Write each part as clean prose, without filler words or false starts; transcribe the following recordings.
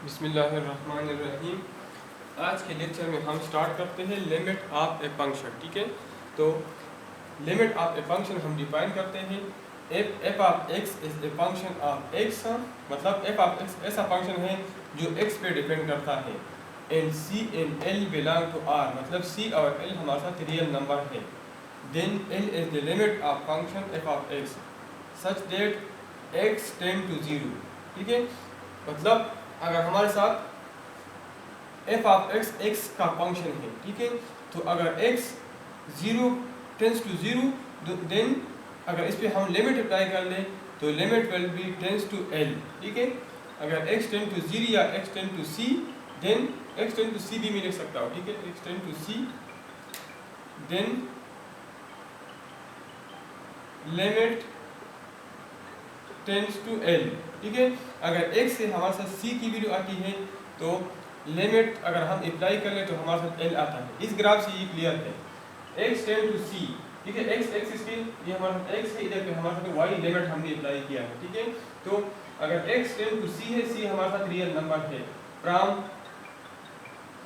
बिस्मिल्लाहिर्रहमानिर्रहीम। आज के लेक्चर में हम स्टार्ट करते हैं लिमिट ऑफ ए फंक्शन। ठीक है, तो लिमिट ऑफ ए फंक्शन हम डिफाइन करते हैं। F of x is a function of x, मतलब एफ ऑफ एक्स ऐसा फंक्शन है जो एक्स पे डिपेंड करता है। And c and l belong to R, मतलब सी और एल हमारे साथ रियल नंबर है। Then l is the limit of function f of x such that x tend to 0। ठीक है, मतलब अगर हमारे साथ एफ ऑफ एक्स एक्स का फंक्शन है, ठीक है, तो अगर एक्स 0 टेंस टू 0, देन अगर इस पर हम लिमिट अप्लाई कर लें तो limit will be tends to l. ठीक है, अगर एक्स टेंड टू 0 या x tend to c, then x tend to c भी मैं लिख सकता हूँ। ठीक है, x tend to c, then limit tends to l. ठीक है, अगर x से हमारे साथ c की वैल्यू आती है तो लिमिट अगर हम अप्लाई कर लें तो हमारे साथ l आता है। इस ग्राफ से ये क्लियर है, x टेंड टू c। ठीक है, x एक्सिस पे ये हमारे साथ x है, इधर पे हमारे साथ y लिमिट हमने अप्लाई किया है। ठीक है, तो अगर x टेंड टू c है, c हमारे साथ रियल नंबर है, फ्रॉम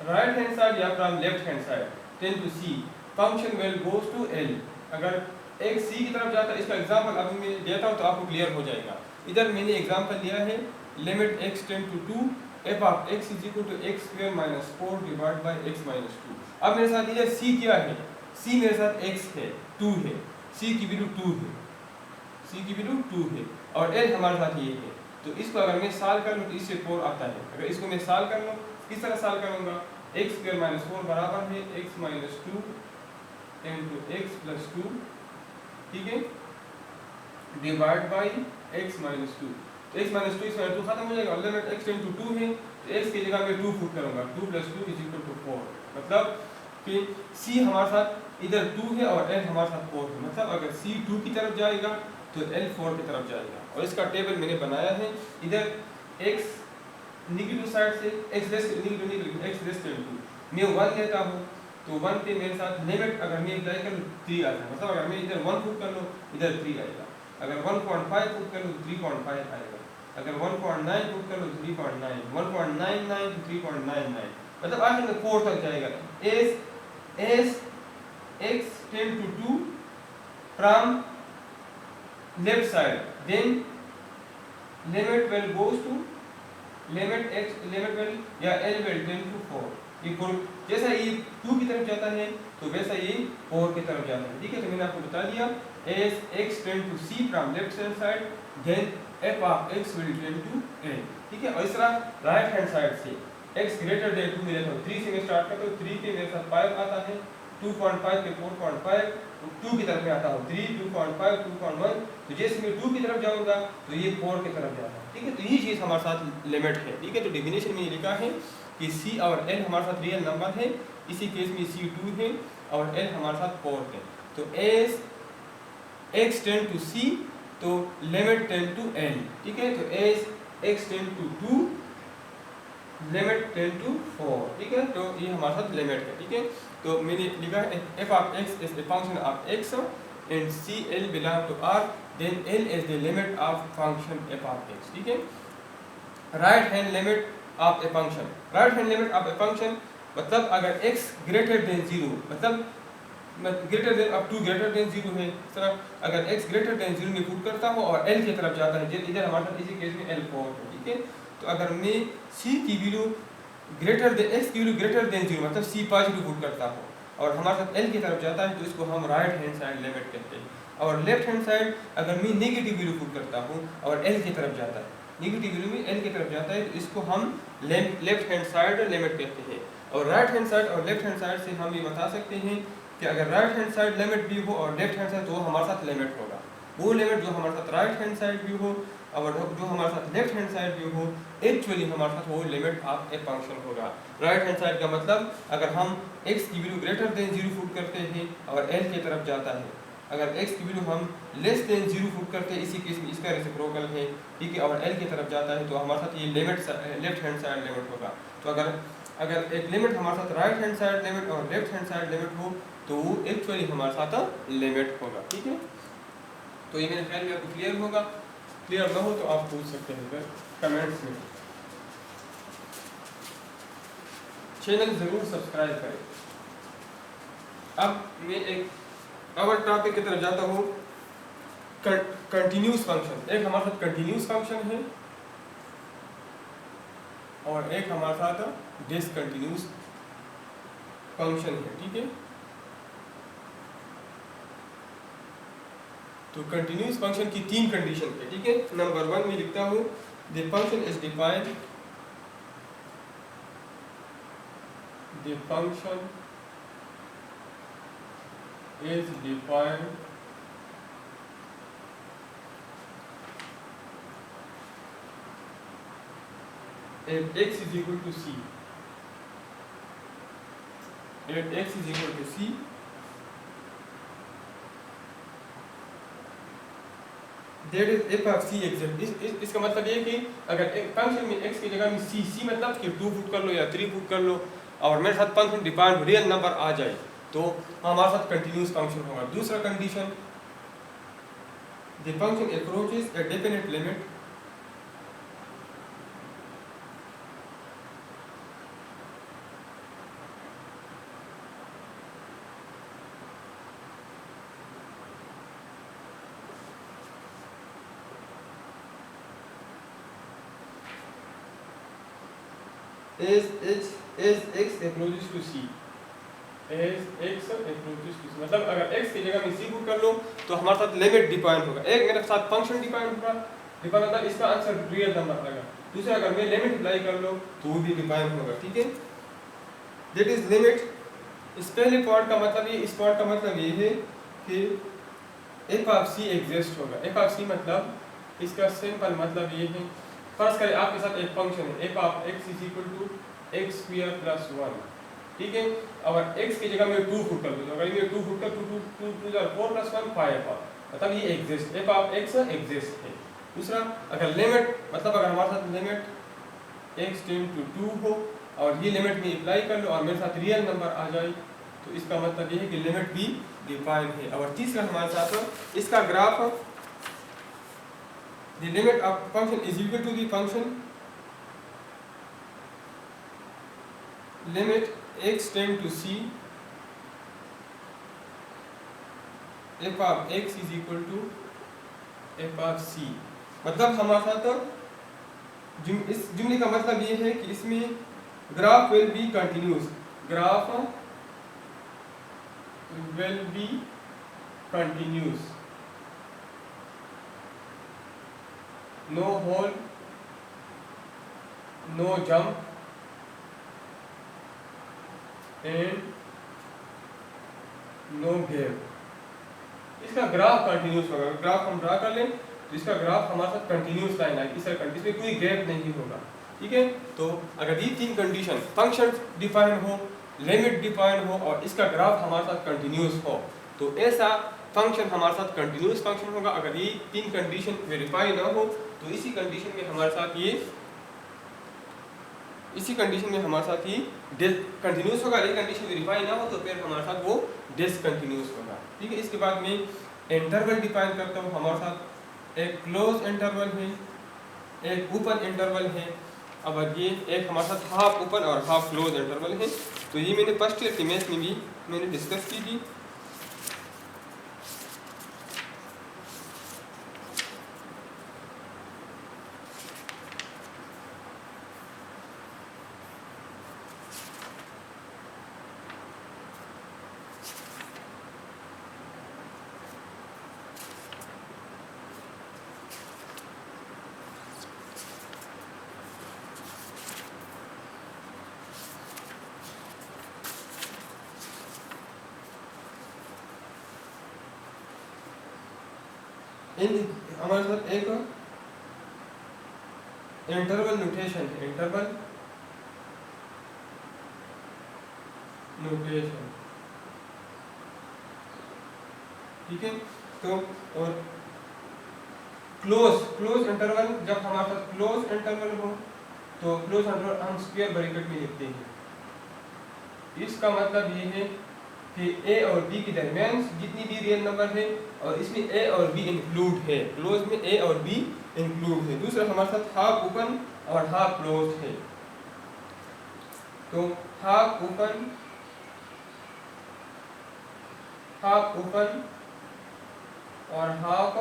राइट हैंड साइड या from left hand side tend to c function will goes to l। अगर एक c की तरफ जाता है, इसका एग्जांपल अभी मैं देता हूँ तो आपको क्लियर हो जाएगा। इधर मैंने एग्जांपल लिया है limit x tend to 2 f of x is equal to x square minus 4 divide by x minus 2। अब मेरे साथ इधर c क्या है, c मेरे साथ x है, 2 है, c की वैल्यू 2 है, c की वैल्यू 2 है और l हमारे साथ ये है। तो इसको अगर मैं सॉल्व कर लूँ तो इससे 4 आता है। अगर इसको मैं सॉल्व कर लूँ, किस तरह सॉल्व करूँगा, एक्स स्क्वायर माइनस 4 बराबर है x minus 2 into x plus 2, ठीक है, डिवाइड बाई x माइनस 2। तो x माइनस 2 इसमें 2 खत्म हो जाएगा और लिमिट x टेंड टू 2 है तो x की जगह में 2 पुट करूंगा, 2 प्लस 2 इज इक्वल टू 4। मतलब कि c हमारे साथ इधर 2 है और l हमारे साथ 4 है। मतलब अगर c 2 की तरफ जाएगा तो l 4 की तरफ जाएगा। और इसका टेबल मैंने बनाया है, इधर x नेगेटिव साइड से x लेस देन 2 मैं 1 लेता हूँ तो 1 पे मेरे साथ लिमिट अगर मैं अप्लाई करूँ 3 आता है। मतलब अगर मैं इधर 1 पुट कर लूँ इधर 3 आएगा, अगर 1.5 पुट कर लूँ 3.5 आएगा, अगर 1.9 पुट कर लूँ 3.9, 1.99 तो 3.99, मतलब आखिर में 4 तक जाएगा। as x tend to 2 from left side, then limit will goes to limit will या l विल टेंड टू 4। जैसा ये 2 की तरफ जाता है तो वैसा ये 4 की तरफ जाता है। ठीक है, तो मैंने आपको बता दिया as x tend to c from left hand side, then f of x will tend to l। ठीक है, और इस तरह राइट हैंड साइड से x ग्रेटर देन 2 मिले तो 3 से मैं स्टार्ट करता हूँ, 3 पे मेरे साथ 5 आता है, 2.5 पे 4.5, 2 की तरफ में आता हूँ 3, 2.5, 2.1, तो जैसे मैं 2 की तरफ जाऊंगा तो ये 4 की तरफ जाता है। ठीक है, तो ये चीज़ हमारे साथ लिमिट है। ठीक है, तो डेफिनेशन में ये लिखा है कि c और l हमारे साथ रियल नंबर है, इसी केस में c 2 है और l हमारे साथ 4 है। तो as x tend to c तो लिमिट टेंड टू l। ठीक है, तो as x tend to 2 limit tend to 4। ठीक है, तो ये हमारे साथ लिमिट है। ठीक है, तो मैंने लिखा है f of x is a function of x and c l belong to r, then l is the limit of function f of x। ठीक है, right hand limit of a function, right hand limit of a function मतलब अगर x greater than 0, मतलब greater than up to greater than 0 है, इस तरह अगर x greater than 0 में पुट करता हूँ और l की तरफ जाता है, इधर हमारे साथ इसी केस में l 4 है। ठीक है, तो अगर मैं c की वैल्यू ग्रेटर देन x की वैल्यू ग्रेटर देन 0 मतलब c पॉजिटिव पुट करता हूँ और हमारे साथ l की तरफ जाता है तो इसको हम राइट हैंड साइड लिमिट कहते हैं। और लेफ्ट हैंड साइड अगर मैं नेगेटिव वैल्यू पुट करता हूँ और l की तरफ जाता है, नेगेटिव वैल्यू में l की तरफ जाता है तो इसको हम लेफ्ट हैंड साइड लिमिट कहते हैं। और राइट हैंड साइड और लेफ्ट हैंड साइड से हम ये बता सकते हैं कि अगर राइट हैंड साइड लिमिट भी हो और लेफ्ट हैंड साइड तो हमारे साथ लिमिट होगा, वो लिमिट जो हमारे साथ राइट हैंड साइड भी हो और जो हमारे साथ लेफ्ट हैंड साइड भी हो, एक्चुअली हमारे साथ वो लिमिट ऑफ ए फंक्शन होगा। राइट हैंड साइड का मतलब अगर हम x की वैल्यू ग्रेटर देन 0 पुट करते हैं और l की तरफ जाता है, अगर x की वैल्यू हम लेस देन 0 पुट करते हैं, इसी केस में इसका रेसिप्रोकल है, ठीक है, और l की तरफ जाता है तो हमारे साथ ये limit left hand side limit होगा। तो अगर एक लिमिट हमारे साथ राइट हैंड साइड लिमिट और लेफ्ट हैंड साइड लिमिट हो तो वो एक्चुअली हमारे साथ लिमिट होगा। ठीक है, तो ये मेरे ख्याल में आपको क्लियर होगा। क्लियर ना हो तो आप पूछ सकते हैं कमेंट्स में। चैनल ज़रूर सब्सक्राइब करें। अब मैं एक और टॉपिक की तरफ जाता हूँ, कंटिन्यूस फंक्शन। एक हमारे साथ कंटिन्यूस फंक्शन है और एक हमारे साथ डिसकंटिन्यूस फंक्शन है, ठीक है। तो कंटिन्यूस फंक्शन की 3 कंडीशन है, ठीक है। नंबर 1 में लिखता हूँ the function is defined, the function is defined if x is equal to c, if x is equal to c, that is f of c exists। इसका मतलब ये कि अगर एक फंक्शन में x की जगह में c मतलब कि 2 पुट कर लो या 3 पुट कर लो और मेरे साथ फंक्शन डिफाइंड रियल नंबर आ जाए तो हमारे साथ कंटिन्यूस फंक्शन होगा। दूसरा condition, the function approaches a definite limit, as x approaches to c, as x approaches to c मतलब अगर x की जगह में c पुट कर लो तो हमारे साथ लिमिट डिफाइन होगा। एक मेरे साथ फंक्शन डिफाइन होगा, डिफाइन मतलब इसका आंसर रियल नंबर आएगा। दूसरा अगर मैं लिमिट अप्लाई कर लो तो वो भी डिफाइन होगा, ठीक है। That is limit. इस पहले पार्ट का मतलब ये, इस पार्ट का मतलब ये है कि f ऑफ c एग्जिस्ट होगा। f ऑफ c मतलब इसका सिंपल मतलब ये है, फर्स्ट करें आपके साथ एक फंक्शन है f of x is equal to x square plus 1, ठीक है। अगर x की जगह में 2 पुट कर दो, अगर ये 2 पुट कर 2 4 प्लस 1 5 मतलब ये exist, f of x exist है। दूसरा अगर लिमिट मतलब अगर हमारे साथ लिमिट x टेंड टू 2 हो और ये लिमिट में अप्लाई कर लो और मेरे साथ रियल नंबर आ जाए तो इसका मतलब ये है कि लिमिट भी डिफाइन है। और तीसरा हमारे साथ इसका graph, the limit of function is equal to the function limit x tend to c f of x is equal to f of c। मतलब हमारे साथ इस जुमले का मतलब ये है कि इसमें graph will be continuous, graph will be continuous, no hole, no jump and no gap। इसका ग्राफ कंटिन्यूस होगा। ग्राफ हम ड्रा कर लें तो इसका ग्राफ हमारे साथ कंटिन्यूस लाइन आएगी, इसमें कोई गैप नहीं होगा, ठीक है। तो अगर ये 3 कंडीशन, फंक्शन डिफाइन हो, लिमिट डिफाइन हो और इसका ग्राफ हमारे साथ कंटिन्यूस हो तो ऐसा फंक्शन हमारे साथ कंटिन्यूस फंक्शन होगा। अगर ये 3 कंडीशन वेरीफाई ना हो तो इसी कंडीशन में हमारे साथ ये कंटिन्यूस होगा। ये कंडीशन वेरीफाई ना हो तो फिर हमारे साथ वो डिसकंटिन्यूस होगा, ठीक है। इसके बाद में इंटरवल डिफाइन करता हूँ। हमारे साथ एक क्लोज इंटरवल है, एक ओपन इंटरवल है। अब ये एक हमारे साथ हाफ ओपन और हाफ क्लोज इंटरवल है। तो ये मैंने फर्स्ट ईयर की मैथ्स में भी मैंने डिस्कस की थी। हमारे साथ एक इंटरवल नोटेशन है, इंटरवल नोटेशन, ठीक है। तो और क्लोज इंटरवल, जब हमारे साथ क्लोज इंटरवल हो तो क्लोज इंटरवल हम स्क्वायर ब्रैकेट में लिखते हैं। इसका मतलब ये है कि a और b के दरमियान जितनी भी रियल नंबर है और इसमें a और b इंक्लूड है, क्लोज में a और b इंक्लूड है। दूसरा हमारे साथ हाफ ओपन और हाफ क्लोज है। तो हाफ ओपन और हाफ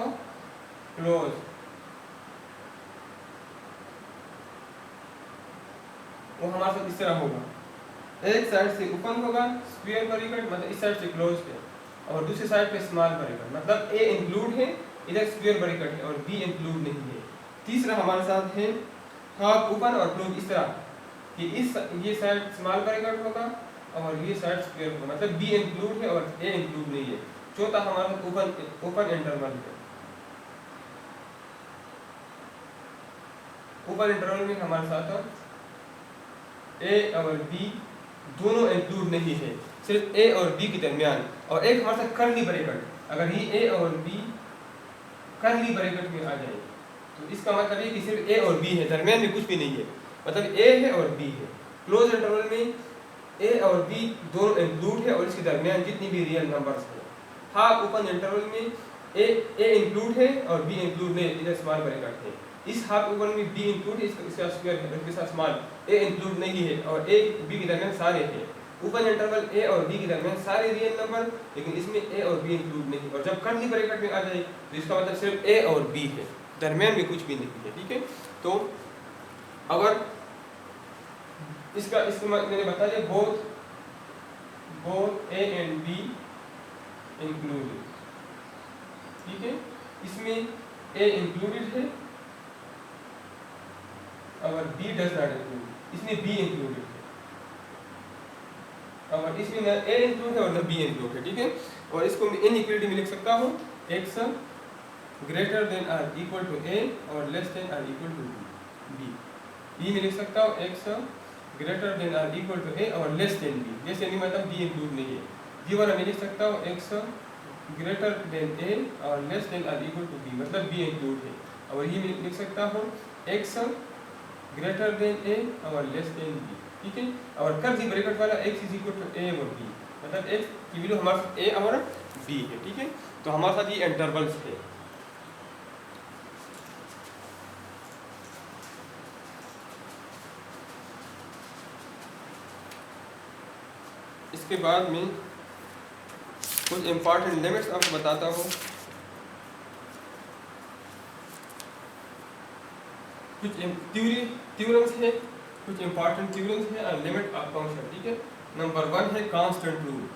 क्लोज, वो हमारे साथ इस तरह होगा, एक साइड से ओपन होगा स्क्वायर ब्रैकेट मतलब इस साइड से क्लोज है, और दूसरी साइड पे स्मॉल ब्रैकेट मतलब ए इंक्लूड है, इधर स्क्वायर ब्रैकेट है और बी इंक्लूड नहीं है। तीसरा हमारे साथ है हाफ ओपन और क्लोज, इस तरह कि ये साइड स्मॉल ब्रैकेट होगा और ये साइड स्क्वायर होगा मतलब बी इंक्लूड है और ए इंक्लूड नहीं है। चौथा हमारा ओपन इंटरवल है, ओपन इंटरवल में हमारे साथ ए और बी दोनों इंक्लूड नहीं है, सिर्फ ए और बी के दरमियान, और एक हमारे साथ कर्ली ब्रैकेट, अगर ये ए और बी कर्ली ब्रैकेट में आ जाए तो इसका मतलब है कि सिर्फ ए और बी है, दरमियान में कुछ भी नहीं है, मतलब ए है और बी है। क्लोज इंटरवल में ए और बी दोनों इंक्लूड है और इसके दरमियान जितनी भी रियल नंबर्स है। हाफ ओपन इंटरवल में ए इंक्लूड है और बी इंक्लूड नहीं, इधर स्मॉल ब्रैकेट है। इस हाफ ओपन में बी इंक्लूड है, इसका स्क्वायर है, इसके साथ स्मॉल ए इंक्लूड नहीं है और ए बी के दरमियान सारे हैं। ओपन इंटरवल ए और बी के दरमियान सारे रियल नंबर, लेकिन इसमें ए और बी इंक्लूड नहीं, और जब कर्ली ब्रैकेट में आ जाए तो इसका मतलब सिर्फ ए और बी है, दरमियान में कुछ भी नहीं है। ठीक है, तो अगर इसको मैंने बता दिया both A and be included, ठीक है, इसमें ए इंक्लूडेड है और बी डज नॉट इंक्लूड, इसमें बी इंक्लूडेड है और इसमें न ए इंक्लूड है और न बी इंक्लूड है। ठीक है, और इसको मैं इनइक्वालिटी में लिख सकता हूँ x greater than or equal to a और less than or equal to b. ये मैं लिख सकता हूँ x greater than or equal to a और less than b, less than मतलब बी इंक्लूड नहीं है। ये वाला मैं लिख सकता हूँ x ग्रेटर देन ए और less than or equal to b मतलब बी इंक्लूड है, और ये मैं लिख सकता हूँ x ग्रेटर देन ए और लेस देन बी। ठीक है, और कर्ली ब्रैकेट वाला x is equal to a और बी मतलब x की वैल्यू हमारे साथ a और b है। ठीक है, तो हमारे साथ ये इंटरवल्स है। इसके बाद में कुछ इंपॉर्टेंट लिमिट्स आपको बताता हूँ, कुछ थ्योरम्स है, कुछ इंपॉर्टेंट थ्योरम्स है और लिमिट ऑफ फंक्शन। ठीक है, नंबर 1 है कांस्टेंट रूल।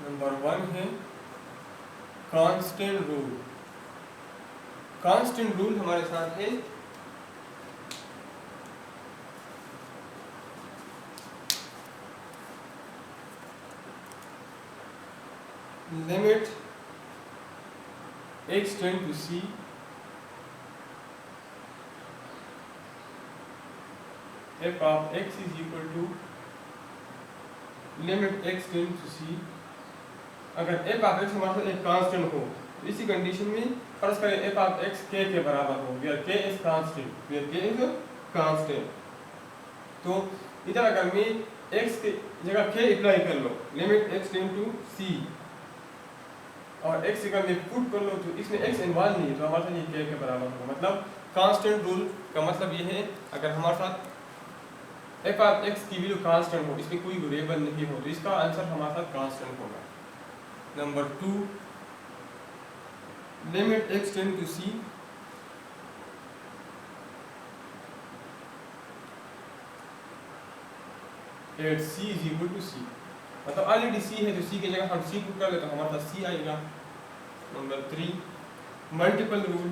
नंबर 1 है कांस्टेंट रूल। कांस्टेंट रूल हमारे साथ है limit x tend to c f of x is equal to limit x tend to c। अगर f of x हमारे साथ एक कांस्टेंट हो तो इसी कंडीशन में फर्ज करें f of x k के बराबर हो, where k is constant, where k is constant, तो इधर अगर मैं x के जगह k अप्लाई कर लो, limit x tend to c और x अगर मैं पुट कर लो तो इसमें x इन्वॉल्व नहीं है, तो हमारे साथ ये k के बराबर होगा। मतलब कांस्टेंट रूल का मतलब ये है अगर हमारे साथ f ऑफ x की वैल्यू कांस्टेंट हो, इसमें कोई वेरिएबल नहीं हो, तो इसका आंसर हमारे साथ कांस्टेंट होगा। Number 2 limit x tend to c at c is equal to c, मतलब ऑलरेडी c है तो c की जगह हम c पुट कर ले तो हमारे पास c आएगा। Number 3 multiple rule.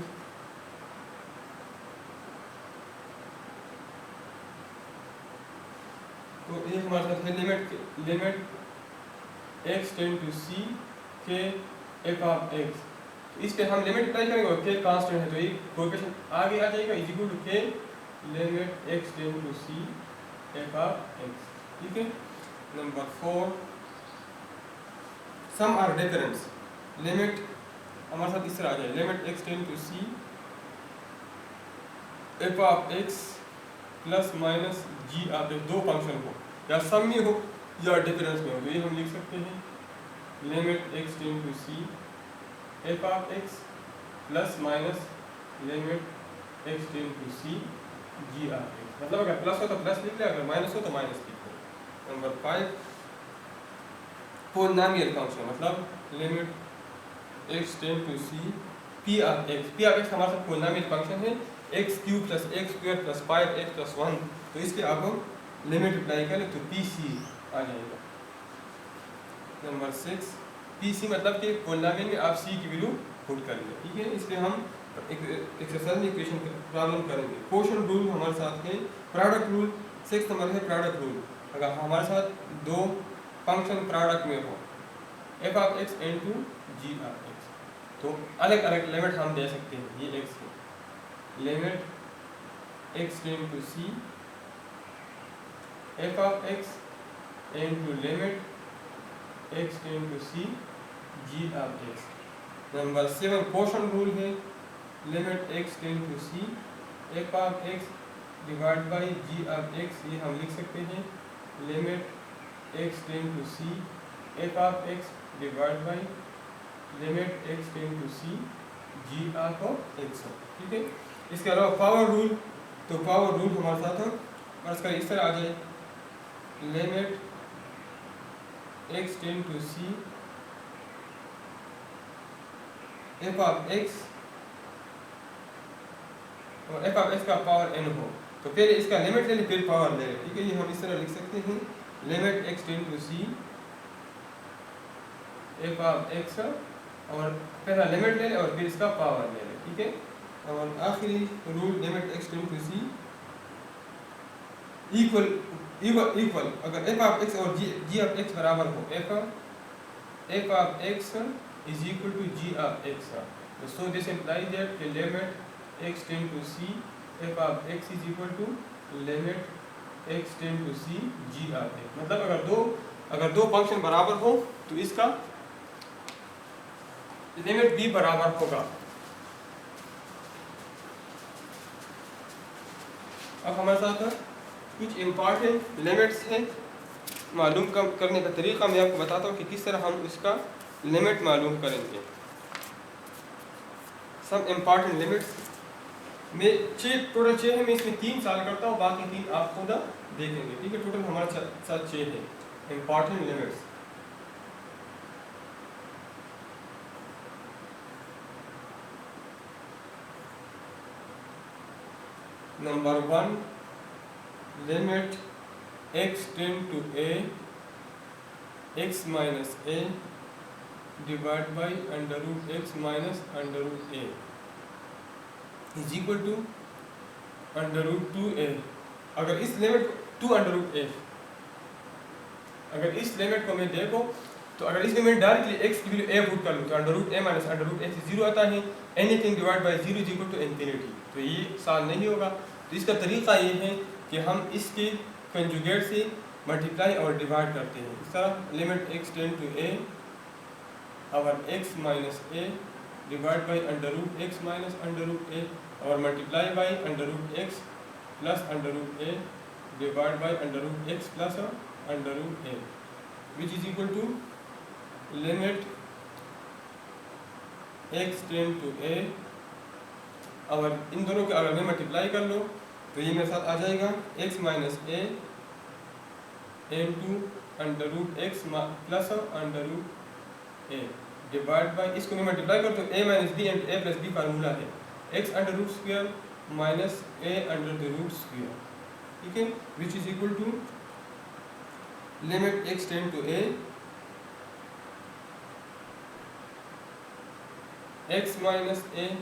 तो ये हमारे साथ है limit x tend to c के f ऑफ x, इस पे हम लिमिट अप्लाई करेंगे और k कांस्टेंट है तो ये कोएफिशिएंट आगे आ जाएगा is equal to k limit x tend to c f of x। ठीक है, number 4 sum or difference. Limit हमारे साथ इस तरह आ जाए limit x tend to c f of x plus minus g of x, दो फंक्शन हो या सम में हो या डिफरेंस में हो, तो ये हम लिख सकते हैं limit x tend to c f of x plus minus limit x tend to c g of x। मतलब अगर प्लस हो तो प्लस लिख ले, अगर माइनस हो तो माइनस लिख ले। नंबर 5 पोलिनोमियल फंक्शन, मतलब limit x tend to c p of x हमारा साथ पोलिनोमियल फंक्शन है x cube plus x square plus 5x plus 1, तो इसके आप हम लिमिट अप्लाई करें तो पी सी आ जाएगा। नंबर 6 पी सी मतलब कि पोलिनोमियल में आप सी की वैल्यू पुट करेंगे, ठीक है। इसलिए हम एक एक्सरसाइज में इक्वेशन प्रॉब्लम करेंगे। क्वोशंट रूल हमारे साथ है, प्रोडक्ट रूल 6 नंबर है प्रोडक्ट रूल। अगर हमारे साथ दो फंक्शन प्रोडक्ट में हो f of x into g of x, तो अलग अलग लिमिट हम दे सकते हैं। ये एक्स है, limit x tend to c f of x into limit x tend to c g of x। Number 7 quotient rule है, limit x tend to c f of x divide by g of x, ये हम लिख सकते हैं limit x tend to c f of x divide by limit x tend to c g of x, ठीक है। इसके अलावा power rule, तो पावर रूल हमारे साथ हो और इसका इस तरह आ जाए limit x tend to c f of x और f ऑफ x का पावर n हो, तो पहले इसका लिमिट ले फिर पावर ले, ठीक है। ये हम इस तरह लिख सकते हैं limit x tend to c f of x और पहला लिमिट ले और फिर इसका पावर ले, ठीक है। और आखिरी rule limit x tend to c equal अगर f ऑफ x और g ऑफ x बराबर हो, f of x is equal to g of x, तो so this implies that limit x tend to c f of x is equal to limit x tend to c g of x। मतलब अगर दो function बराबर हो तो इसका limit भी बराबर होगा। अब हमारे साथ कुछ इम्पॉर्टेंट लिमिट्स हैं, मालूम करने का तरीका मैं आपको बताता हूँ कि किस तरह हम इसका लिमिट मालूम करेंगे। सब इम्पॉर्टेंट लिमिट्स में टोटल 6 है, मैं इसमें 3 साल करता हूँ, बाकी 3 आप खुद देखेंगे, ठीक है। टोटल हमारे साथ 6 है important limits. Number 1 limit x tend to a x minus a divide by under root x minus under root a is equal to under root 2a। अगर इस लिमिट 2 अंडर रूट a, अगर इस limit को मैं देखो तो अगर इसमें मैं डायरेक्टली x की वैल्यू a पुट कर लूँ तो under root a minus under root a से 0 आता है। Anything divide by 0 is equal to infinity, तो ये सॉल्व नहीं होगा। तो इसका तरीका ये है कि हम इसके कंजुगेट से मल्टीप्लाई और डिवाइड करते हैं। इस तरह limit x tend to a और x minus a divide by under root x minus under root a और multiply by under root x plus under root a divide by under root x plus under root a which is equal to limit x tend to a। और इन दोनों के अगर मैं multiply कर लो तो ये मेरे साथ आ जाएगा x minus a into under root x plus under root a divide by, इसको मैं मल्टीप्लाई कर तो a minus b into a plus b formula है x under root square minus a under the root square, ठीक है, which is equal to limit x tend to a x minus a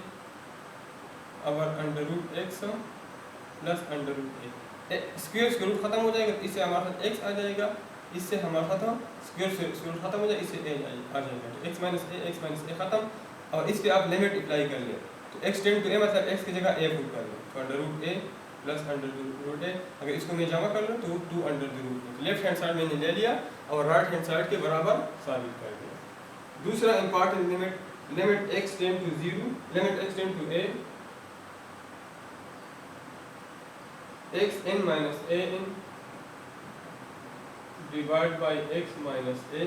और under root x plus under root a. Square root खत्म हो जाएगा, इससे हमारे साथ x आ जाएगा, इससे हमारे साथ स्क्वायर रूट खत्म हो जाएगा, इससे a आ जाएगा। तो x माइनस ए खत्म और इस पे आप लिमिट अप्लाई कर ले तो x टेंड टू a मतलब x की जगह a पुट कर लो तो under root a plus under root a। अगर इसको मैं जमा कर लूँ तो 2 under the root a. Left hand side मैंने ले लिया और राइट हैंड साइड के बराबर साबित कर दिया। दूसरा important limit x tend to 0 limit x tend to a x n minus a n divide by x minus a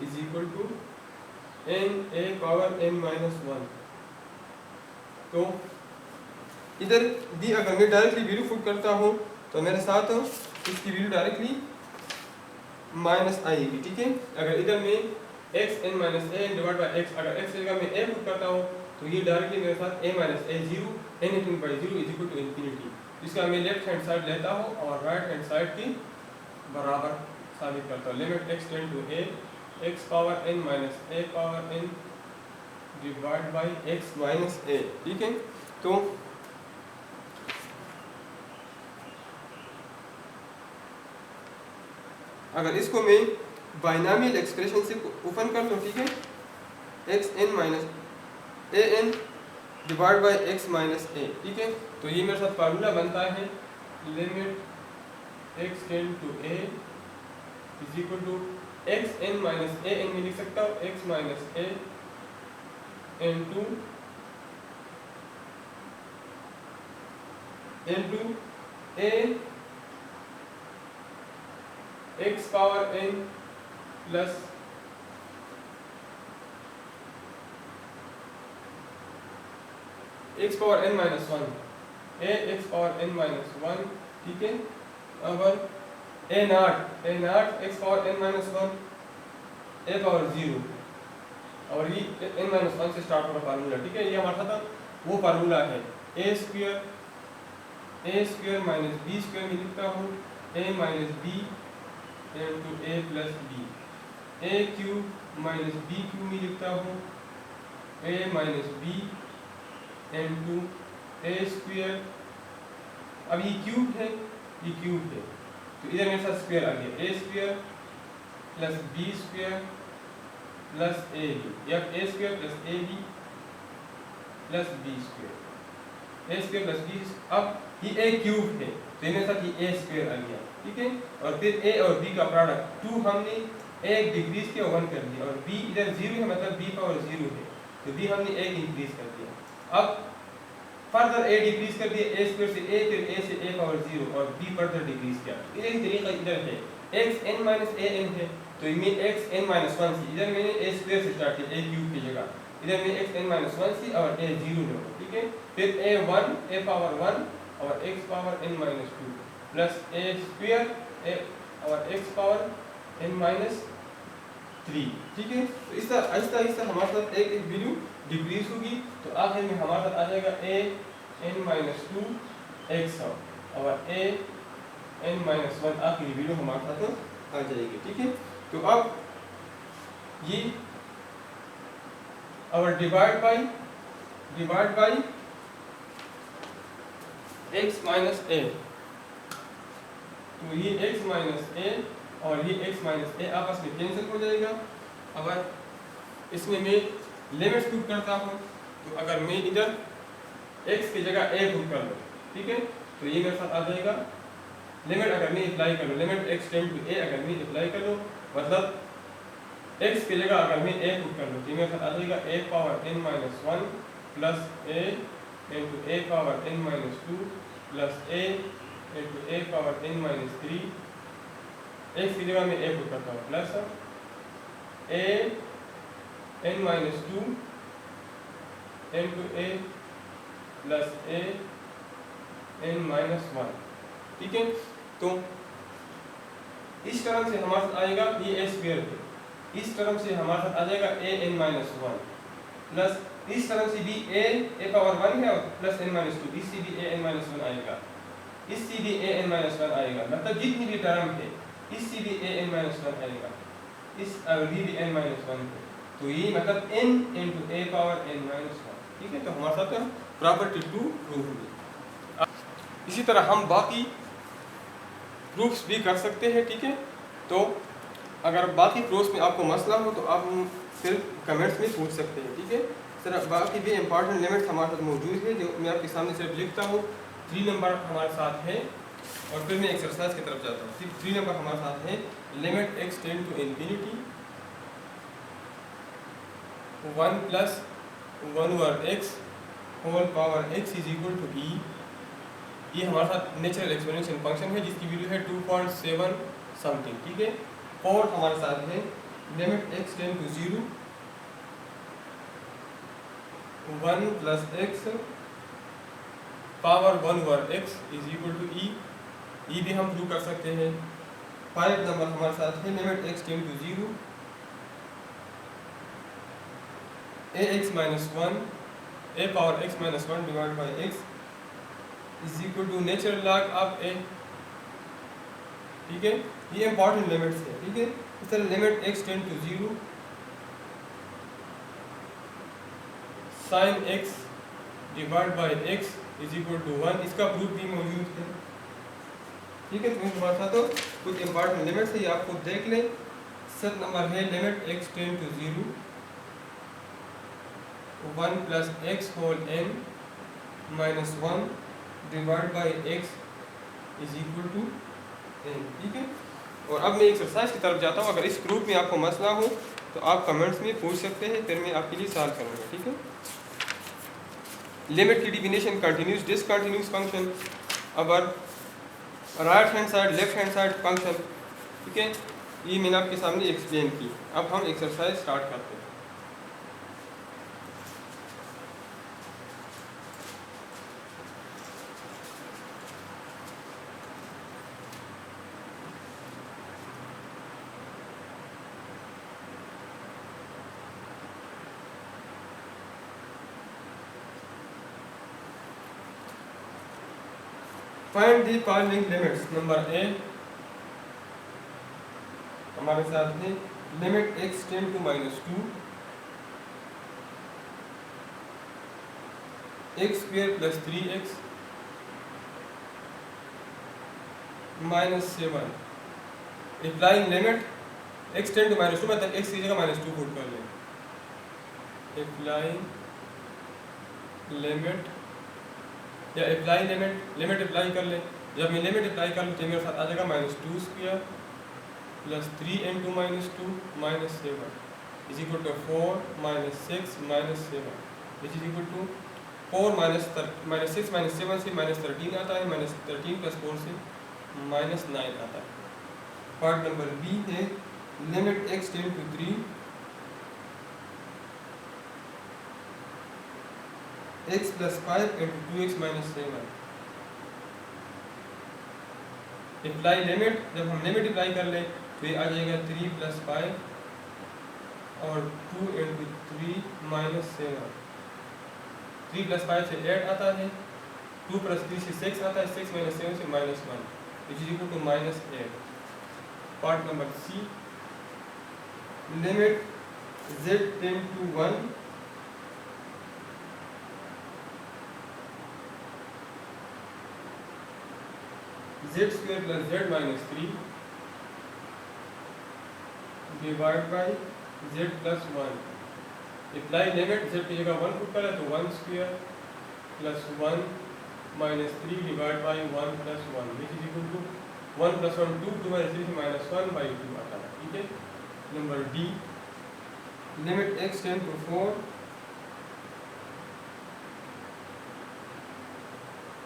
is equal to n a power n minus 1। तो इधर भी अगर मैं डायरेक्टली वैल्यू पुट करता हूँ तो मेरे साथ इसकी वैल्यू डायरेक्टली माइनस आएगी, ठीक है। अगर इधर मैं x n minus a divide by x, अगर एक्स जगह मैं ए पुट करता हूँ तो ये डायरेक्टली मेरे साथ a minus a zero n into by zero is equal to infinity. इसका मैं लेफ्ट हैंड साइड लेता हूँ और राइट हैंड साइड की बराबर साबित करता हूँ। Limit x tend to a x power n minus a power n divide by x minus a, ठीक है। तो अगर इसको मैं बाइनॉमियल एक्सप्रेशन से ओपन कर लूँ, ठीक है, x n minus a n divide by x minus a, ठीक है। तो ये मेरे साथ फार्मूला बनता है limit x tend to a is equal to x n minus a n में लिख सकता हूँ x minus a n to a x power n plus x power n minus 1 a x power n minus 1, ठीक है। अब a not x power n minus 1 A power 0 और ये N minus 1 से स्टार्ट होगा फार्मूला, ठीक है। ये हमारा था वो फार्मूला है ए स्क्वायर माइनस बी स्क्वायर में लिखता हूँ ए माइनस बी इंटू ए प्लस बी, ए क्यूब माइनस बी क्यूब में लिखता हूँ ए माइनस बी इंटू ए स्क्वायर। अब ये क्यूब है तो इधर मेरे साथ स्क्वायर आ गया a square plus b square plus a b, या a square plus a b plus b square, a square plus b. अब ये ए क्यूब है तो मेरे साथ ये ए स्क्वायर आ गया, ठीक है। और फिर ए और बी का प्रोडक्ट 2 हमने एक डिक्रीज किया 1 कर दिया, और बी इधर 0 है मतलब बी पावर 0 है तो बी हमने एक इंक्रीज कर दिया। अब फर्दर ए डिक्रीज कर दिया ए स्क्वायर से ए, फिर ए से ए पावर 0 और बी फर्दर डिक्रीज किया। इधर ही तरीका इधर है x n minus a N है तो इनमें एक्स एन माइनस 1 सी, इधर मैंने ए स्क्वायर से स्टार्ट किया ए क्यूब की जगह, इधर में एक्स एन माइनस 1 सी और ए 0 में, ठीक है। फिर ए 1 ए पावर 1 और x power n minus 2 plus a square a और एक्स पावर एन माइनस 3, ठीक है। तो इस तरह आहिस्ता आहिस्ता हमारे साथ एक एक वैल्यू डिक्रीज होगी तो आखिर में हमारे साथ आ जाएगा ए एन माइनस 2 एक्स और ए एन माइनस 1 आखिरी वैल्यू हमारे साथ आ जाएगी, ठीक है। तो अब ये और डिवाइड बाई एक्स माइनस ए, तो ये x माइनस ए और ये x माइनस ए आपस में कैंसिल हो जाएगा। अगर इसमें मैं लिमिट पुट करता हूँ तो अगर मैं इधर x की जगह a पुट कर लूँ, ठीक है, तो ये मेरे साथ आ जाएगा लिमिट अगर मैं अप्लाई करूँ limit x tend to a अगर मैं अप्लाई करूँ मतलब x की जगह अगर मैं a पुट कर लूँ तो मेरे साथ आ जाएगा a power n minus 1 plus a into a power n minus 2 plus a into a power n minus 3, x की जगह में a पुट करता हूँ plus a n minus 2 into a plus a n minus 1, ठीक है। तो इस term से हमारे साथ आएगा ये a स्क्वायर है, इस टर्म से हमारे साथ आ जाएगा a n माइनस 1 प्लस इस टर्म से भी a पावर 1 है और प्लस n माइनस 2, इससे भी a n माइनस 1 आएगा, इससे भी a n माइनस 1 आएगा, मतलब जितनी भी टर्म है इससे भी a n माइनस 1 आएगा, इस अवधि भी n माइनस 1 है, तो ये मतलब n into a power n minus 1, ठीक है। तो हमारे साथ प्रॉपर्टी 2 प्रूफ हुई। इसी तरह हम बाकी प्रूफ्स भी कर सकते हैं, ठीक है। तो अगर बाकी प्रूफ्स में आपको मसला हो तो आप फिर कमेंट्स में पूछ सकते हैं, ठीक है। सर बाकी भी इंपॉर्टेंट लिमिट्स हमारे साथ मौजूद है जो मैं आपके सामने सिर्फ लिखता हूँ। 3 नंबर हमारे साथ है और फिर मैं एक्सरसाइज की तरफ जाता हूँ। 3 नंबर हमारे साथ है limit x tend to infinity 1 plus 1 over x whole power x is equal to e. ये हमारे साथ नेचुरल एक्सपोनेंशियल फंक्शन है जिसकी वैल्यू है 2.7 समथिंग, ठीक है। फोर्थ हमारे साथ है limit x tend to 0 1 plus x power 1 over x is equal to e भी हम प्रूव कर सकते हैं। 5 नंबर हमारे साथ है limit x tend to 0 ax minus 1 a power x minus 1 divide by x is equal to natural log of a, ठीक है। ये इंपॉर्टेंट लिमिट्स है, ठीक है। इस तरह limit x tend to 0 sine x divide by x is equal to 1, इसका proof भी मौजूद है, ठीक है। तो तुम्हारे साथ तो कुछ इंपॉर्टेंट लिमिट्स है, ये आप खुद देख लें। 7 नंबर है limit x tend to 0 1 plus x whole n minus 1 divide by x is equal to n, ठीक है। और अब मैं एक्सरसाइज की तरफ जाता हूँ। अगर इस ग्रुप में आपको मसला हो तो आप कमेंट्स में पूछ सकते हैं, फिर मैं आपके लिए सॉल्व करूँगा, ठीक है। लिमिट की डिफिनेशन कंटिन्यूस डिसकंटिन्यूस फंक्शन, अगर right hand side left hand side function, ठीक है। ये मैंने आपके सामने एक्सप्लेन की। अब हम एक्सरसाइज स्टार्ट करते हैं। Find the following limits. Number ए हमारे साथ है limit x tend to minus 2 x square plus 3x minus 7 applying limit x tend to minus 2, मतलब x की जगह माइनस 2 पुट कर लें। अप्लाइंग लिमिट या अप्लाई लिमिट अप्लाई कर लें। जब मैं लिमिट अप्लाई कर लूँ तो मेरे साथ आ जाएगा minus 2 square plus 3 into minus 2 minus 7 is equal to 4 minus 6 minus 7 which is equal to 4 minus 6 minus 7 से माइनस 13 आता है, माइनस 13 प्लस 4 से माइनस 9 आता है। पार्ट नंबर बी है limit x tend to 3 x plus 5 into 2x minus 7 apply limit. जब हम limit apply कर लें तो ये आ जाएगा 3 प्लस 5 और 2 इंटू 3 माइनस 7। 3 प्लस 5 से 8 आता है, 2 प्लस 3 से 6 आता है, 6 माइनस 7 से minus 1 which is equal to minus 8। Part number C limit z tend to 1 z square plus z minus 3 divide by z plus 1। Apply limit z की जगह 1 पुट करें तो 1 square plus 1 minus 3 divide by 1 plus 1 which is equal to 1 plus 1 2 2 minus 3 से minus 1 by 2 आता है, ठीक है। Number d limit x tend to 4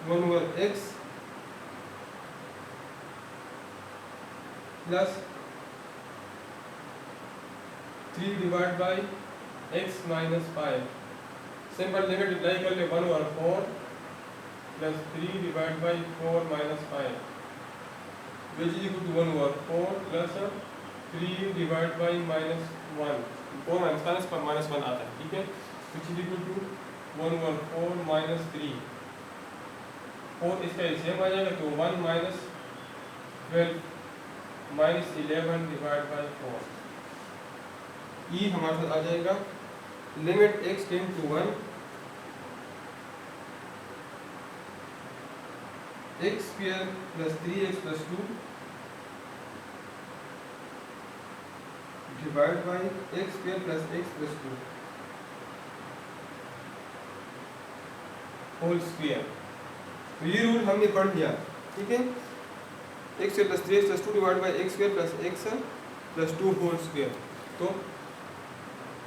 1 over x plus 3 divide by x minus 5। Simple limit apply कर ले 1 over 4 plus 3 divide by 4 minus 5 which is equal to 1 over 4 plus 3 divide by minus 1। 4 minus 5 पर minus 1 आता है, ठीक है। Which is equal to 1 over 4 minus 3। 4 इसका same आ जाएगा तो 1 minus 12 minus 11 divide by 4। E हमारे साथ आ जाएगा limit x tend to 1 x square plus 3x plus 2 divide by x square plus x plus 2 whole square. तो ये रूल हमने पढ़ लिया, ठीक है। x square plus 3x plus 2 divide by x square plus x plus 2 whole square. तो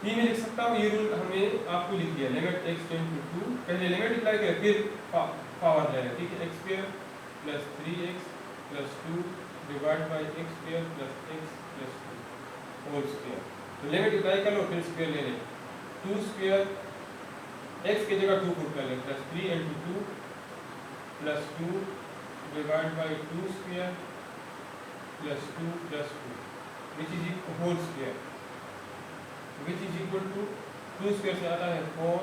ये मैं लिख सकता हूँ, ये रूल हमें आपको लिख दिया। लिमिट x टेंड टू 2, पहले लिमिट अप्लाई करें फिर पावर जाएगा, ठीक है। X square plus 3x plus 2 divide by x square plus x plus two whole square. तो लिमिट अप्लाई कर लो फिर स्क्वायर ले लें। 2 स्क्वायर एक्स की जगह 2 पुट कर लें plus 3 into 2 plus 2 divide by 2 square plus 2 which is whole square which is equal to 2 square से आता है 4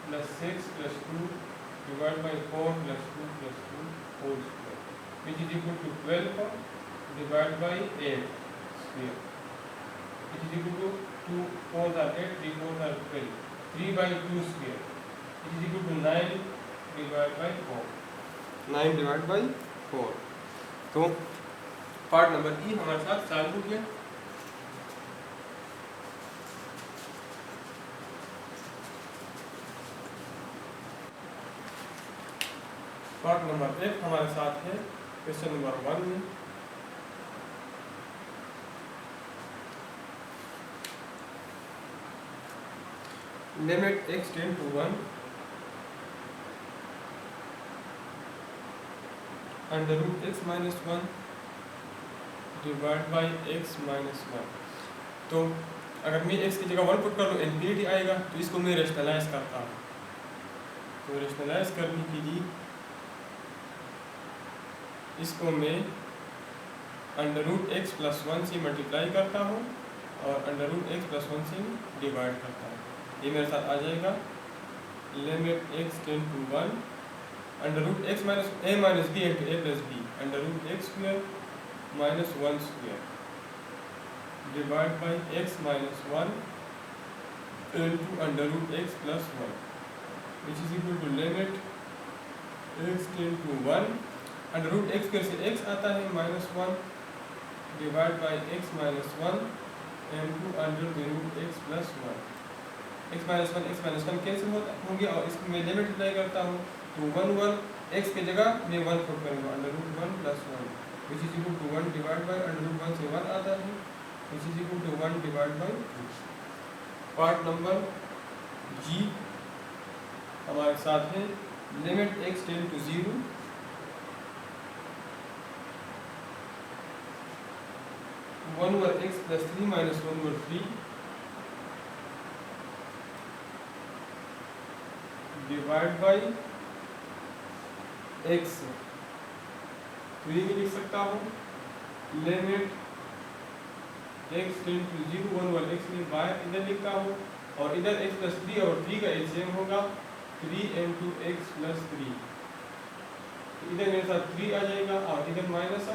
plus 6 plus 2 divide by 4 plus 2 whole square which is equal to 12 divide by 8 square which is equal to 2 4 are 8 3 4 are 12 3 by 2 square which is equal to 9 divide by 4 9 divide by 4। तो part number ई हमारे साथ solve हो गया। Part number F हमारे साथ है question number 1 में। Limit x tend to 1 under root x minus 1 divide by x minus 1। तो अगर मैं x की जगह 1 पुट कर लूँ इन्फिनिटी आएगा, तो इसको मैं रेशनलाइज करता हूँ। तो रेशनलाइज करने के लिए इसको मैं अंडर रूट x प्लस 1 से मल्टीप्लाई करता हूँ और अंडर रूट x प्लस 1 से डिवाइड करता हूँ। ये मेरे साथ आ जाएगा limit x tend to 1 under root x minus a minus b into a plus b under root x square minus 1 square divide by x minus 1 into under root x plus 1 which is equal to limit x tend to 1 under root x square से x आता है minus 1 divide by x minus 1 into under root x plus 1 x minus 1 cancel होंगे और इसको मैं limit apply करता हूँ। तो 1 x की जगह मैं 1 पुट करूँगा under root 1 plus 1 which is equal to 1 divide by under root 1 से 1 आता है which is equal to 1 divide by 2। Part number G हमारे साथ है limit x tend to 0 1/x plus 3 minus 1/3 divide by x। तो ये भी लिख सकता हूँ limit x tend to 0 1/x में बाय इधर लिखता हूँ और इधर x प्लस 3 और 3 का एलसीएम होगा 3 इंटू एक्स प्लस 3। इधर मेरे साथ 3 आ जाएगा और इधर माइनस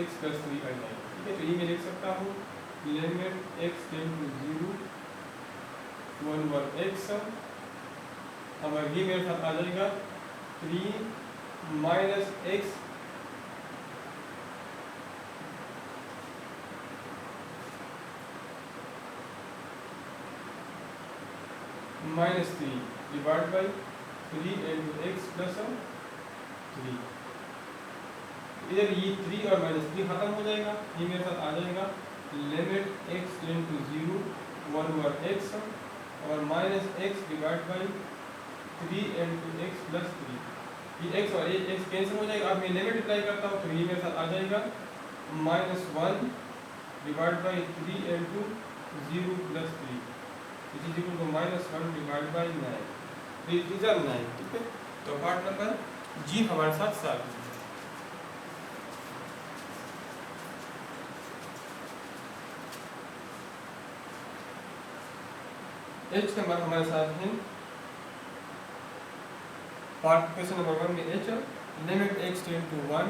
x प्लस 3 आ जाएगा। ठीक है, तो ये मैं लिख सकता हूँ limit x tend to 0 1/x और ये मेरे साथ आ जाएगा 3 minus x minus 3 divide by 3 into x plus 3। इधर ये 3 और माइनस 3 खत्म हो जाएगा, ये मेरे साथ आ जाएगा limit x tend to 0 1/x और minus x divide by 3 into x plus 3। ये x और x कैंसिल हो जाएगा। अब मैं लिमिट अप्लाई करता हूँ तो ये मेरे साथ आ जाएगा minus 1 divide by 3 into 0 plus 3 which is equal to minus 1 divide by 9। ठीक है, तो पार्ट नंबर जी हमारे साथ सॉल्व है। एच नंबर हमारे साथ है पार्ट क्वेश्चन नंबर 1 में h limit x tend to 1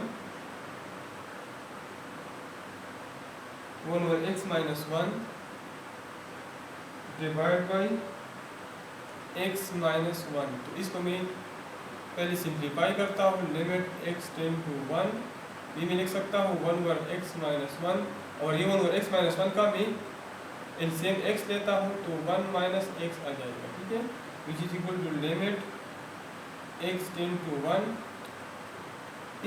1/x minus 1 divide by x minus 1। तो इसको मैं पहले सिंप्लीफाई करता हूँ लिमिट x टेंड टू 1 ये मैं लिख सकता हूँ 1/x माइनस 1 और ये 1/x माइनस 1 का मैं एलसीएम x लेता हूँ तो 1 माइनस x आ जाएगा। ठीक है, which is equal to limit x tend to 1।